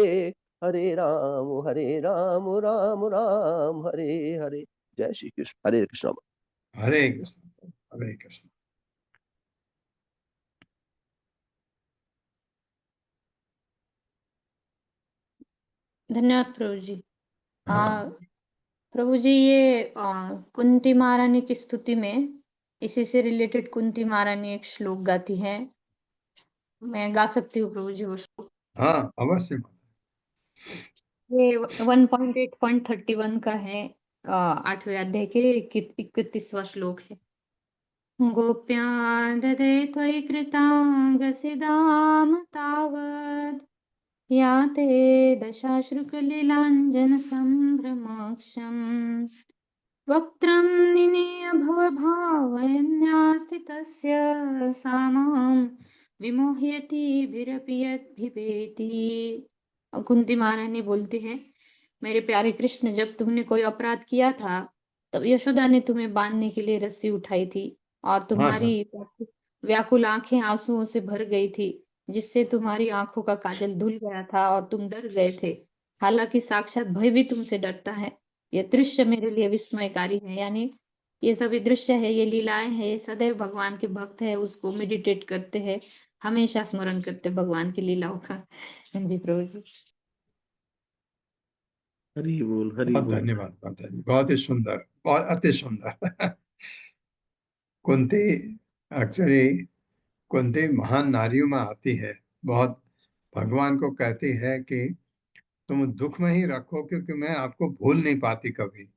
हरे राम राम राम हरे हरे जय श्री कृष्ण हरे कृष्ण हरे कृष्ण हरे कृष्ण। धन्यवाद प्रभु जी। हाँ प्रभु जी ये कुंती महारानी की स्तुति में इसी से रिलेटेड कुंती महारानी एक श्लोक गाती है, मैं गा सकती हूँ प्रभु जी वो श्लोक? हाँ अवश्य। ये 1.8.31 का है, 8वें अध्याय के 31वां श्लोक है। गोप्या ददे त्वयि कृताङ्गसिदाम तावत् या ते दशाश्रुकलीलाञ्जनसम्भ्रमाक्षम् वक्त्रं निनेय भवभावन्यास्ति तस्य सा मां विमोहयति भिरपि यद्भिपेति। कुंती महारानी बोलती है, मेरे प्यारे कृष्ण, जब तुमने कोई अपराध किया था तब यशोदा ने तुम्हें बांधने के लिए रस्सी उठाई थी और तुम्हारी व्याकुल आंखें आंसुओं से भर गई थी, जिससे तुम्हारी आंखों का काजल धुल गया था और तुम डर गए थे। हालांकि साक्षात भय भी तुमसे डरता है। यह दृश्य मेरे लिए विस्मयकारी है। यानी ये सभी दृश्य है, ये लीलाएं है, सदैव भगवान के भक्त है उसको मेडिटेट करते हैं, हमेशा स्मरण करते भगवान की लीलाओं का। जी प्रभु जी। हरि बोल हरि बहुत बोल। धन्यवाद माता जी, बहुत ही सुंदर, बहुत अति सुंदर। कुंती एक्चुअली कुंती महान नारियों में आती है, बहुत भगवान को कहती है कि तुम दुख में ही रखो क्योंकि मैं आपको भूल नहीं पाती कभी।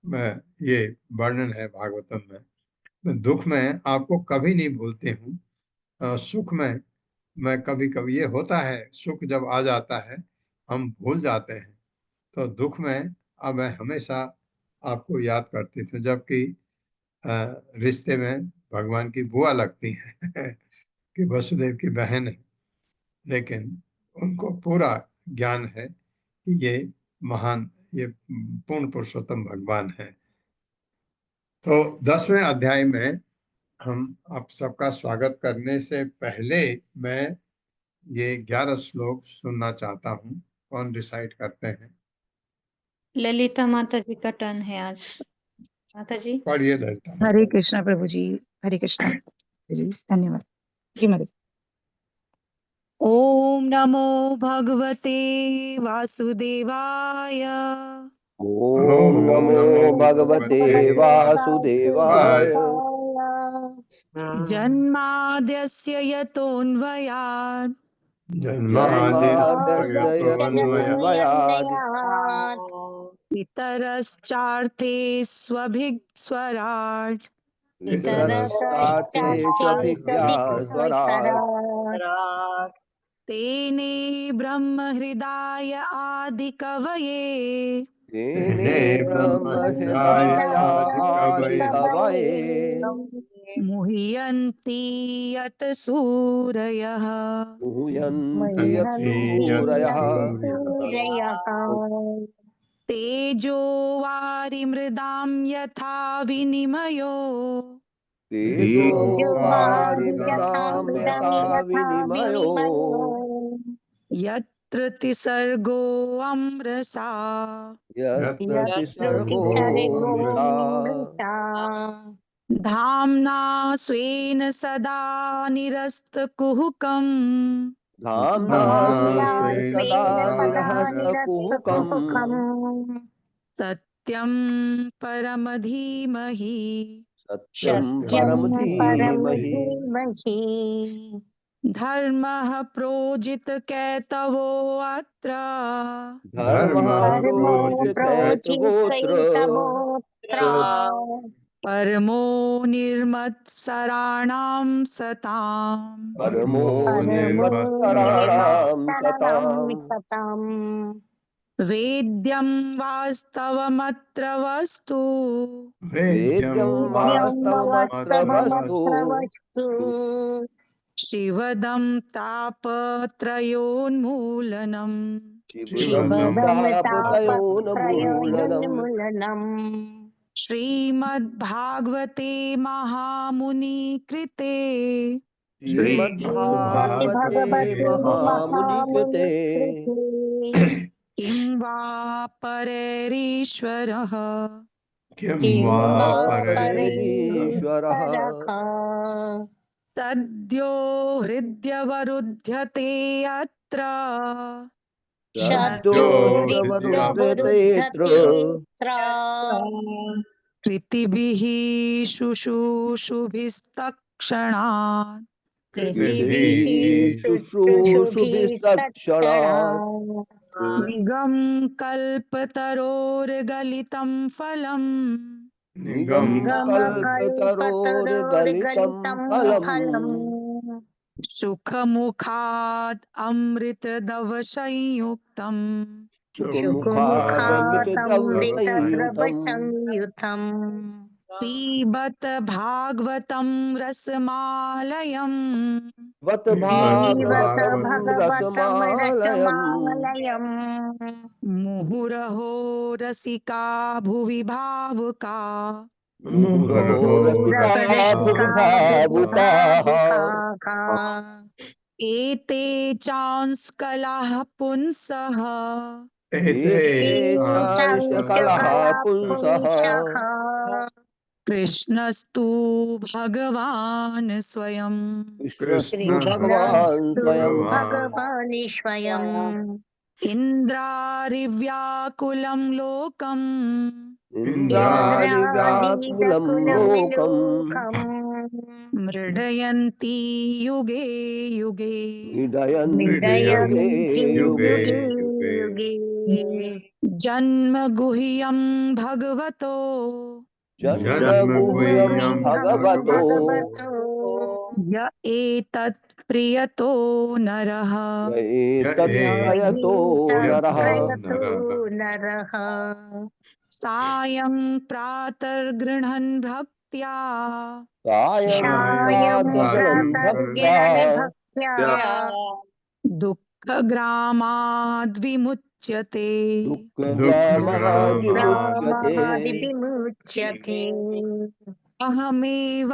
मैं ये वर्णन है भागवतम में, मैं दुख में आपको कभी नहीं भूलती हूँ, सुख में मैं कभी कभी, ये होता है सुख जब आ जाता है हम भूल जाते हैं, तो दुख में अब मैं हमेशा आपको याद करती थी, जबकि रिश्ते में भगवान की बुआ लगती है कि वसुदेव की बहन है, लेकिन उनको पूरा ज्ञान है कि ये महान, ये पूर्ण पुरुषोत्तम भगवान है। तो 10वें अध्याय में हम आप सबका स्वागत करने से पहले मैं ये 11 श्लोक सुनना चाहता हूँ। कौन डिसाइड करते हैं? ललिता माता जी का टर्न है आज। माता जी पढ़िए ललिता माता हरे जी। कृष्णा प्रभु जी, हरे कृष्णा जी, धन्यवाद जी मरे। ओम नमो भगवते वासुदेवाय। ओम नमो भगवते वासुदेवाय जन्माद्यस्य यतोऽन्वयात् जन्माद्यस्य यतोऽन्वयात् इतरश्चार्थे स्वभिस्वराट् इतरश्चार्थेष्वभिज्ञास्वराट् तेने ब्रह्महृदाय आदिकवये तेने ब्रह्महृदाय आदिकवये मुह्यन्ति यत सूरयः मुह्यन्ति यत्सूरयः तेजो वारिमृदां यथा विनिमयो तेजो वारिमृदां यथा विनिमयो यत् यत्र तिसर्गो अमृषा यत्र यत्र तिसर्गो तिसर्गो मृषा मृषा धाम्ना स्वेन सदा निरस्तकुहकम् धाम्ना धाम्ना स्वेन सदा स्वेन सदा निरहस्तकुहकम् निरस्तकुहकम् सत्यं परम धीमहि सत्यं सत्यं परम परम धीमहि धीमहि धर्मः प्रोजित कैतवो अत्र धर्मः धर्मो प्रोजित कैतवोऽत्र प्रोचितैतवोऽत्र परमो निर्मत्सराणां सताम् परमो परमो निर्मत्सराणां निर्मत्सरणं सताम् सतम् वेद्यं वास्तवमत्र वस्तु वेद्यं वेद्यं यं वास्तवमत्र वस्तु वास्तवमत्र वस्तु शिवदं तापत्रयोन्मूलनम् शिवदं शिवदं तापत्रयोन्मूलनम् तापत्रयोन्मूलनम् श्रीमद्भागवते महामुनिकृते श्रीमद्भागवते भगवते महामुनिकृते महामुनिकृते किं वा परैरीश्वरः किं किं वा वा परैरीश्वरः परैरीश्वरः सद्यो हृद्यवरुध्यते अत्र सद्यो सद्यो हृदवरुध्यतेऽत्र हृद्यवरुध्यतेऽत्र कृतिभिः शुश्रूषुभिस्तक्षणात् कृतिभिः शुश्रूषुभिस्तत्क्षणात् शुश्रूषुभिस्तत्क्षणात् निगम कल्पतरोर्गलितं फलम् निगम कल्पतरोर्गलितं निगमकल्पतरोर्गलितं फलम् फलम् सुखमुखात् अमृतदवसंयुक्तम् सुखमुखादमृतद्रवसंयुतम् सुखमुखातमृतद्रवसंयुतम् पिबत भागवतं रसमालयम् वत जीवत भागवतं भगवतं रसमालयम् रसमालयम् मुहुरहो रसिका भुवि भावुका मुहुरहो रसिका मुहुरहर्षिका भुवि भुवि भावुकाः भावुकाः एते चांस्कलाः पुंसः एते एते चांशकलः चांशकला पुंसः पुंसः कृष्णस्तु भगवान् स्वयं कृष्णस्तु भगवान् कृष्णस्तु स्वयम् भगवान् स्वयम् इन्द्रारिव्याकुलं लोकम् इन्द्रादिव्याकुलं इन्द्रादिव्याकुलं लोकम् लोकम् मृडयन्ती युगे युगे निडयन्ति युगे निडयन्ति युगे युगे युगे युगे युगे जन्म गुह्यं भगवतो जन्म जन्मगुह्यं गुह्यं जन्मगुह्यं भगवतो भगवतो य एतत् प्रियतो नरः य एतत्प्रयतो नरः एतत्प्रयतो नरः नरः सायं प्रातर्गृह्णन् भक्त्या सायं सायं प्रातर्गणं भक्त्या प्रातर्गृह्णन् भक्त्या दुःखग्रामाद्विमुच्यते दुःखग्रामादिमुच्यते दुःखग्रामादिविमुच्यते अहमेवासमेवाग्रे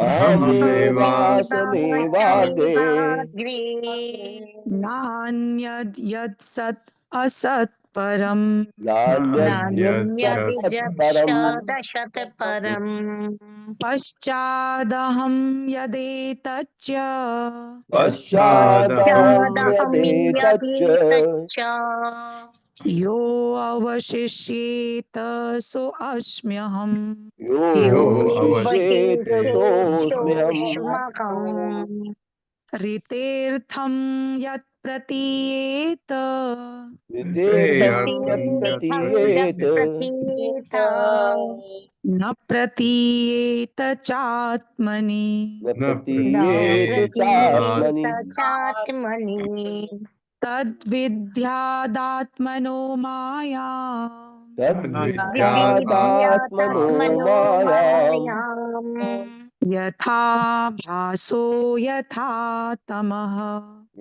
अहमेवासमेवाग्रे अहमेवासमेवाग्रे नान्यद्यत्सत् असत् परम् नान्यद्यत्तत्परम् नान्यद्यशतपरम् पश्चादहं यदेतच्च पश्चादहं पश्चादहं यदेतच्च यदेतच्च यो अवशिष्येत सो अस्म्यहम् यो वशिष्येत सोऽस्म्यहम् योऽवशिष्येतोऽस्म्यहम् ऋतेऽर्थं यत् प्रतीयेत वितेऽर्थं यत् ततीर्थं प्रतीयेत यत्प्रतीयेत न प्रतीयेत चात्मनि न न न प्रतीयेत प्रतीयेत चात्मनि चात्मनि तद्विद्यादात्मनो माया तद्विद्यादात्मनो विधिव्यात्मनो मायाम् मायाम् यथा भासो यथा तमः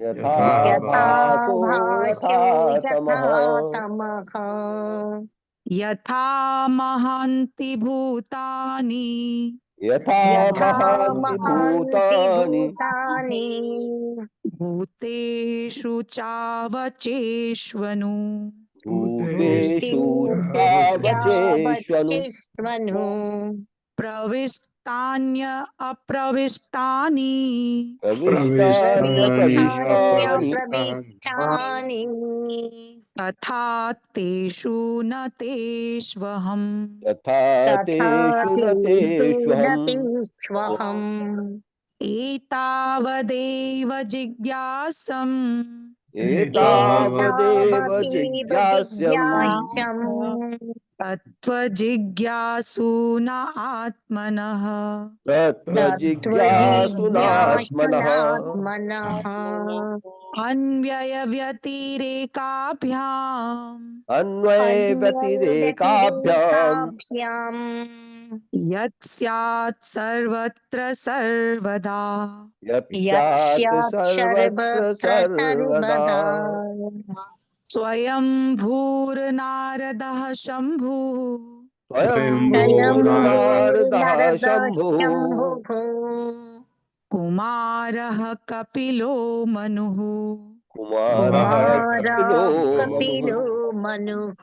यथा यथा भासो यथा भास्यो यथा तमः तमः यथा महान्ति भूतानि यथा यथा महान्ति महान्ति भूतानि भूतानि भूतेषु चावचेष्वनु भूतेषु चावचेष्वनु। चावचेष्वनु बच्चेष्वनु प्रविष्टान्य अप्रविष्टानि प्रविष्टान्यप्रविष्टानि प्रविष्टान्यप्रविष्टानि तथा तेषु न तेष्वहम् तथा तथा तेषु न तेषु न तेष्वहम्। तेष्वहम् एतावदेव जिज्ञासम् एतावदेव एतावदेव जिज्ञास्यम् जिज्ञास्यम् तत्त्वजिज्ञासु न आत्मनः तत्त्वजिज्ञासुनात्मनः तत्त्वजिज्ञासुनात्मनः अन्वयव्यतिरेकाभ्याम् अन्वयव्यतिरेकाभ्याम् अन्यव्यतिरेकाभ्याम् यत् स्यात् सर्वत्र सर्वदा यत् यत् स्यात् स्यात् सर्वत्र सर्वदा। सर्वदा स्वयं भूर्नारदः शम्भुः स्वयंभू स्वयंभूर्नारदः स्वयंभूर्नारदः शम्भुः शम्भुः कुमारः कपिलो मनुः कुमारः कुमारः कपिलो मनुः कपिलो मनुः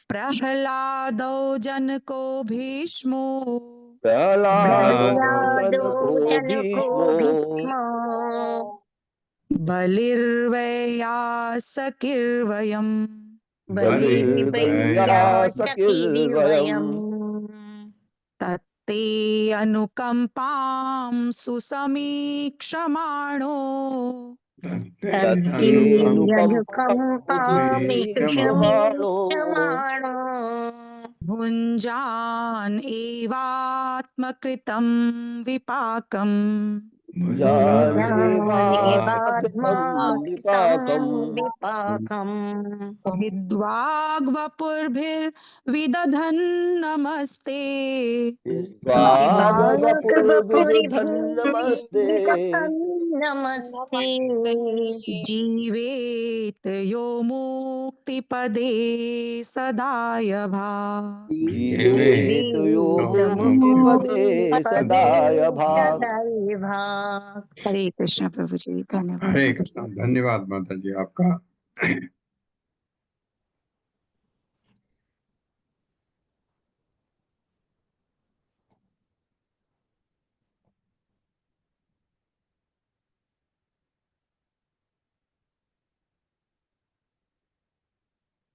प्रह्लादौ जनको भीष्मो प्रह्लादो प्रह्लादो जनको जनको भीष्मो भीष्मो बलिर्वयासकिर्वयम् बलिर्व्यासकिर्वयम् बलिर्वैयासकिरिवयम् तत्ते अनुकम्पां सुसमीक्षमाणो तत्ते अनुकम्पामीक्षमाणो तत्तेऽनुकम्पामीक्षमाणो भुञ्जान् एवात्मकृतं विपाकम् जानेवात्मकृतं भुञ्जानेवात्माकृतं विपाकम् विपाकम् विद्वाग्वपुर्भिर्विदधन् वाग्वपुर्विदधन् नमस्ते नमस्ते जीवेत यो मुक्तिपदे सदाय भाक् जीवेत यो मुक्तिपदे सदाय भाक्। सदैव हरे कृष्ण प्रभु जी धन्यवाद हरे कृष्णा। धन्यवाद माता जी आपका।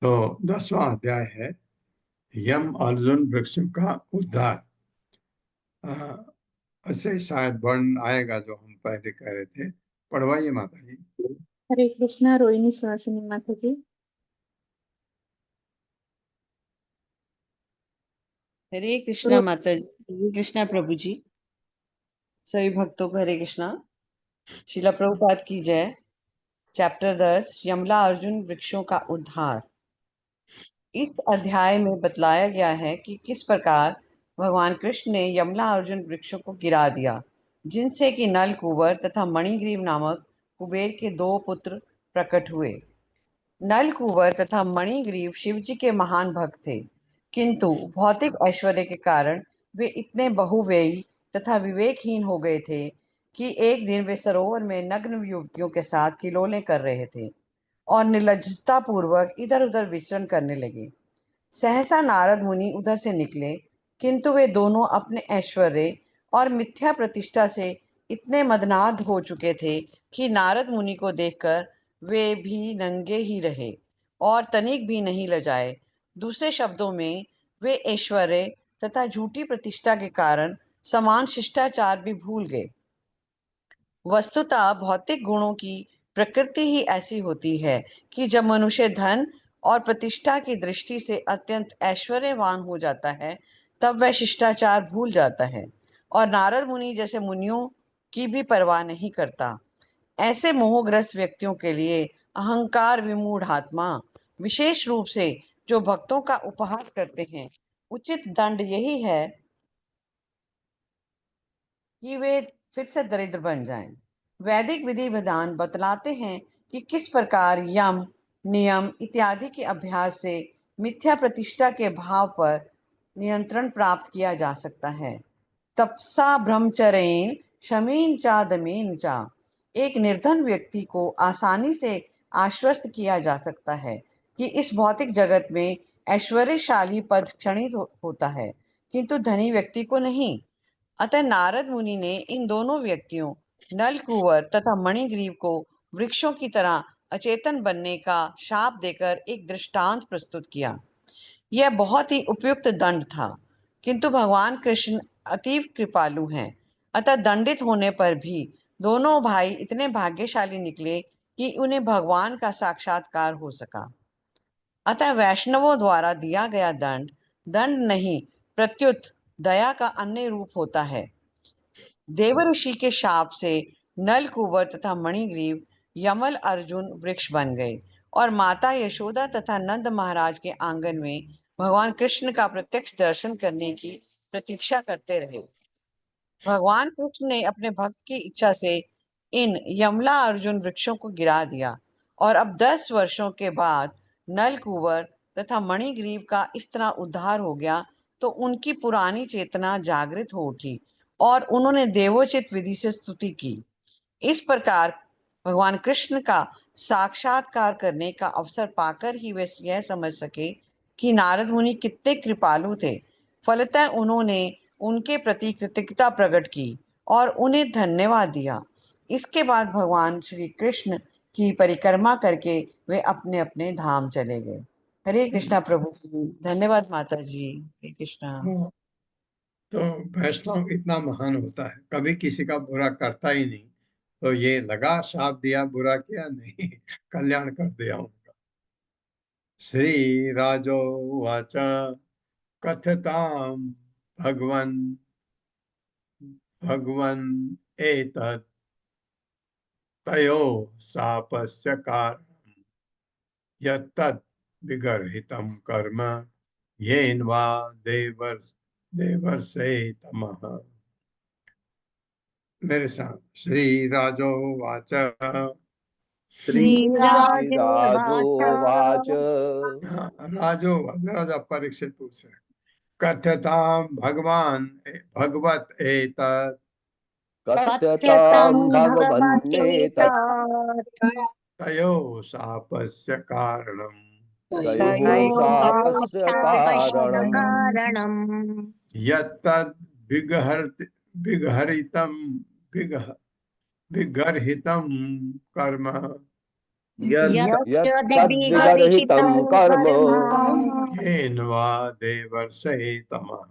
तो 10वां अध्याय है यम अर्जुन वृक्षों का उद्धार। ऐसे शायद वर्ण आएगा जो हम पहले कह रहे थे। पढ़वाइए माता जी। हरे कृष्णा रोहिणी सुहासिनी माता जी। हरे कृष्णा माता जी, हरे कृष्णा प्रभु जी। सभी भक्तों को हरे कृष्णा। शिला प्रभुपाद की जय। चैप्टर 10 यमला अर्जुन वृक्षों का उद्धार। इस अध्याय में बतलाया गया है कि किस प्रकार भगवान कृष्ण ने यमला अर्जुन वृक्षों को गिरा दिया, जिनसे कि नल कुंवर तथा मणिग्रीव नामक कुबेर के 2 पुत्र प्रकट हुए। नल कुंवर तथा मणिग्रीव शिव जी के महान भक्त थे, किंतु भौतिक ऐश्वर्य के कारण वे इतने बहुव्ययी तथा विवेकहीन हो गए थे कि एक दिन वे सरोवर में नग्न युवतियों के साथ किलोले कर रहे थे और निर्लज्जता पूर्वक इधर उधर विचरण करने लगे। सहसा नारद मुनि उधर से निकले, किंतु वे दोनों अपने ऐश्वर्य और मिथ्या प्रतिष्ठा से इतने मदनार्द हो चुके थे कि नारद मुनि को देखकर वे भी नंगे ही रहे और तनिक भी नहीं लजाए। दूसरे शब्दों में वे ऐश्वर्य तथा झूठी प्रतिष्ठा के कारण समान शिष्टाचार भी भूल गए। वस्तुतः भौतिक गुणों की प्रकृति ही ऐसी होती है कि जब मनुष्य धन और प्रतिष्ठा की दृष्टि से अत्यंत ऐश्वर्यवान हो जाता है, तब वह शिष्टाचार भूल जाता है और नारद मुनि जैसे मुनियों की भी परवाह नहीं करता। ऐसे मोहग्रस्त व्यक्तियों के लिए अहंकार विमूढ़ आत्मा, विशेष रूप से जो भक्तों का उपहास करते हैं, उचित दंड यही है कि वे फिर से दरिद्र बन जाएं। वैदिक विधि विधान बतलाते हैं कि किस प्रकार यम, नियम इत्यादि के अभ्यास से मिथ्या प्रतिष्ठा के भाव पर नियंत्रण प्राप्त किया जा सकता है। तपसा ब्रह्मचर्येण शमेन चा दमेन चा एक निर्धन व्यक्ति को आसानी से आश्वस्त किया जा सकता है कि इस भौतिक जगत में ऐश्वर्यशाली पद क्षणिक होता है, किंतु धनी व्यक्ति को नहीं। अतः नारद मुनि ने इन दोनों व्यक्तियों नल कुंवर तथा मणिग्रीव को वृक्षों की तरह अचेतन बनने का शाप देकर एक दृष्टांत प्रस्तुत किया। यह बहुत ही उपयुक्त दंड था, किंतु भगवान कृष्ण अतीव कृपालु हैं, अतः दंडित होने पर भी दोनों भाई इतने भाग्यशाली निकले कि उन्हें भगवान का साक्षात्कार हो सका। अतः वैष्णवों द्वारा दिया गया दंड दंड नहीं प्रत्युत दया का अन्य रूप होता है। देवऋषि के शाप से नल कुंवर तथा मणिग्रीव यमल अर्जुन वृक्ष बन गए और माता यशोदा तथा नंद महाराज के आंगन में भगवान कृष्ण का प्रत्यक्ष दर्शन करने की प्रतीक्षा करते रहे। भगवान कृष्ण ने अपने भक्त की इच्छा से इन यमला अर्जुन वृक्षों को गिरा दिया और अब 10 वर्षों के बाद नल कुंवर तथा मणिग्रीव का इस तरह उद्धार हो गया तो उनकी पुरानी चेतना जागृत हो उठी और उन्होंने देवोचित विधि से स्तुति की। इस प्रकार भगवान कृष्ण का साक्षात्कार करने का अवसर पाकर ही वे यह समझ सके कि नारद मुनि कितने कृपालु थे। फलतः उन्होंने उनके प्रति कृतज्ञता प्रकट की और उन्हें धन्यवाद दिया। इसके बाद भगवान श्री कृष्ण की परिक्रमा करके वे अपने अपने धाम चले गए। हरे कृष्णा प्रभु जी। धन्यवाद माता जी। हरे कृष्णा। तो वैष्णव इतना महान होता है, कभी किसी का बुरा करता ही नहीं। तो ये लगा शाप दिया, बुरा किया नहीं, कल्याण कर दिया उनका। श्री राजो वाच कथताम भगवन भगवन एतत् तयो शापस्य कारणं यत्तद् विगर्हितं कर्म येन वा देवर्षे तमः। मेरे साथ श्री राजो वाच श्रीराजोवाच राजो राजा परीक्षित पूछ रहे कथ्यताम भगवान भगवत एतत् कथ्यतां कथ्यतं भगवन्नेतत् भगवतेतत् तयो शापस्य कारणं तयोः शापस्य शापस्य कारणम् कारणम् यत्तद् विगर्हितं विगह विगर्हितं कर्म यस्य यत्तद्विगर्हितं विगर्हितं कर्म कर्म येन वा देवर्षे तमः।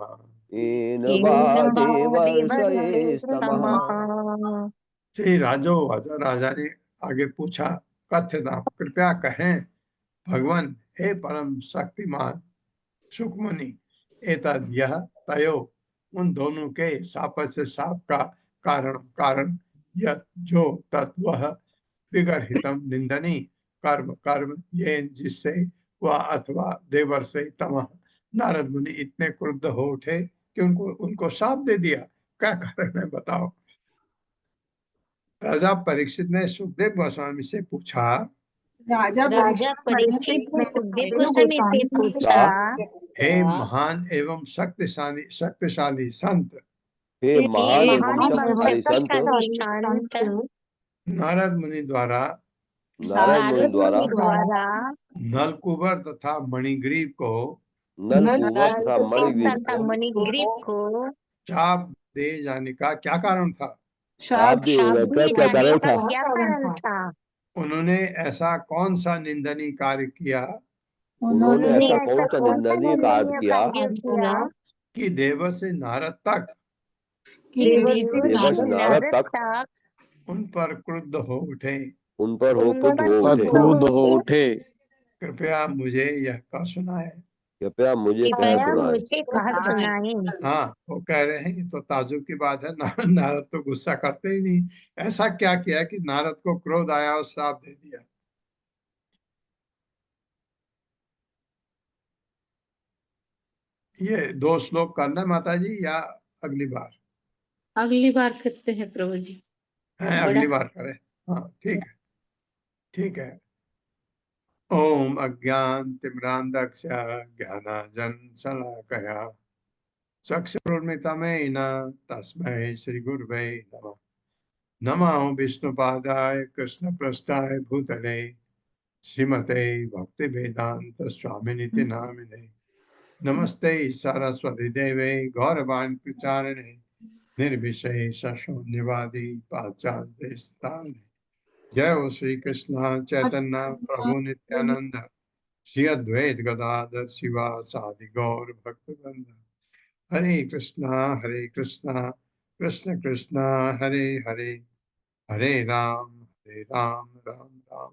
येन वा येन वा देवर्षये स्तमः। देवर्षितमः। श्री राजो राजा ने आगे पूछा कथ्यताम कृपया कहें भगवान हे परम शक्तिमान सुखमुनि एतद यह तयो उन दोनों के शाप से शाप का कारण यह जो तत्व विगर्हितम निंदनीय कर्म ये जिससे वह अथवा देवर्षि तमः नारद मुनि इतने क्रुद्ध हो उठे कि उनको शाप दे दिया। क्या कारण है बताओ। राजा परीक्षित ने सुखदेव गोस्वामी से पूछा राजा परीक्षित ने सुखदेव गोस्वामी से पूछा, हे महान एवं शक्तिशाली संत हे हे महान एवं महान एवं शक्तिशाली संत शक्तिशाली संत नारद मुनि द्वारा नारद मुनि द्वारा नलकुबर तथा मणिग्रीव को नलकूबर तथा मणिग्रीव तथा को मणिग्रीव को शाप दे जाने का क्या कारण था। शाप दिए शाप का दिए क्या जाने कारण का था। क्या कारण था। उन्होंने ऐसा कौन सा निंदनीय कार्य किया उन्होंने उन्होंने ऐसा ऐसा कौन सा कौन सा निंदनीय कार्य निंदनीय किया कार्य किया कि देव से नारद तक देवर्षि नारद तक उन पर क्रुद्ध हो उठे। उन पर हो क्रुद्ध हो उठे। क्रोध हो उठे। कृपया मुझे यह कह सुनाए। कृपया मुझे कह कृपया सुनाए। मुझे कह सुनाए। हाँ वो कह रहे हैं ये तो ताजुब की बात है, नारद तो गुस्सा करते ही नहीं। ऐसा क्या किया कि नारद को क्रोध आया और श्राप दे दिया। ये 2 श्लोक करना माता जी या अगली बार अगली बार करते हैं प्रभु जी। है? बड़ा अगली बार करें। हाँ ठीक है ठीक है। ओम अज्ञान तिम्रांधस्य ज्ञानांजन शलाकया चक्षुरुन्मिलितं येन तस्मै श्री गुरुवे नमः। नमो विष्णुपादाय कृष्णप्रस्थाय भूतले श्रीमते भक्ति वेदांत स्वामिनिति नामिने। नमस्ते सरस्वती देवे गौरवाणी प्रचारिणे निर्विशेष शून्यवादी पाश्चात्य स्थाने। जय हो श्री कृष्ण चैतन्य प्रभु नित्यानंद श्री अद्वैत गदाधर शिवा सादि गौर भक्तवृंद। हरे कृष्णा कृष्ण कृष्ण हरे हरे, हरे राम राम राम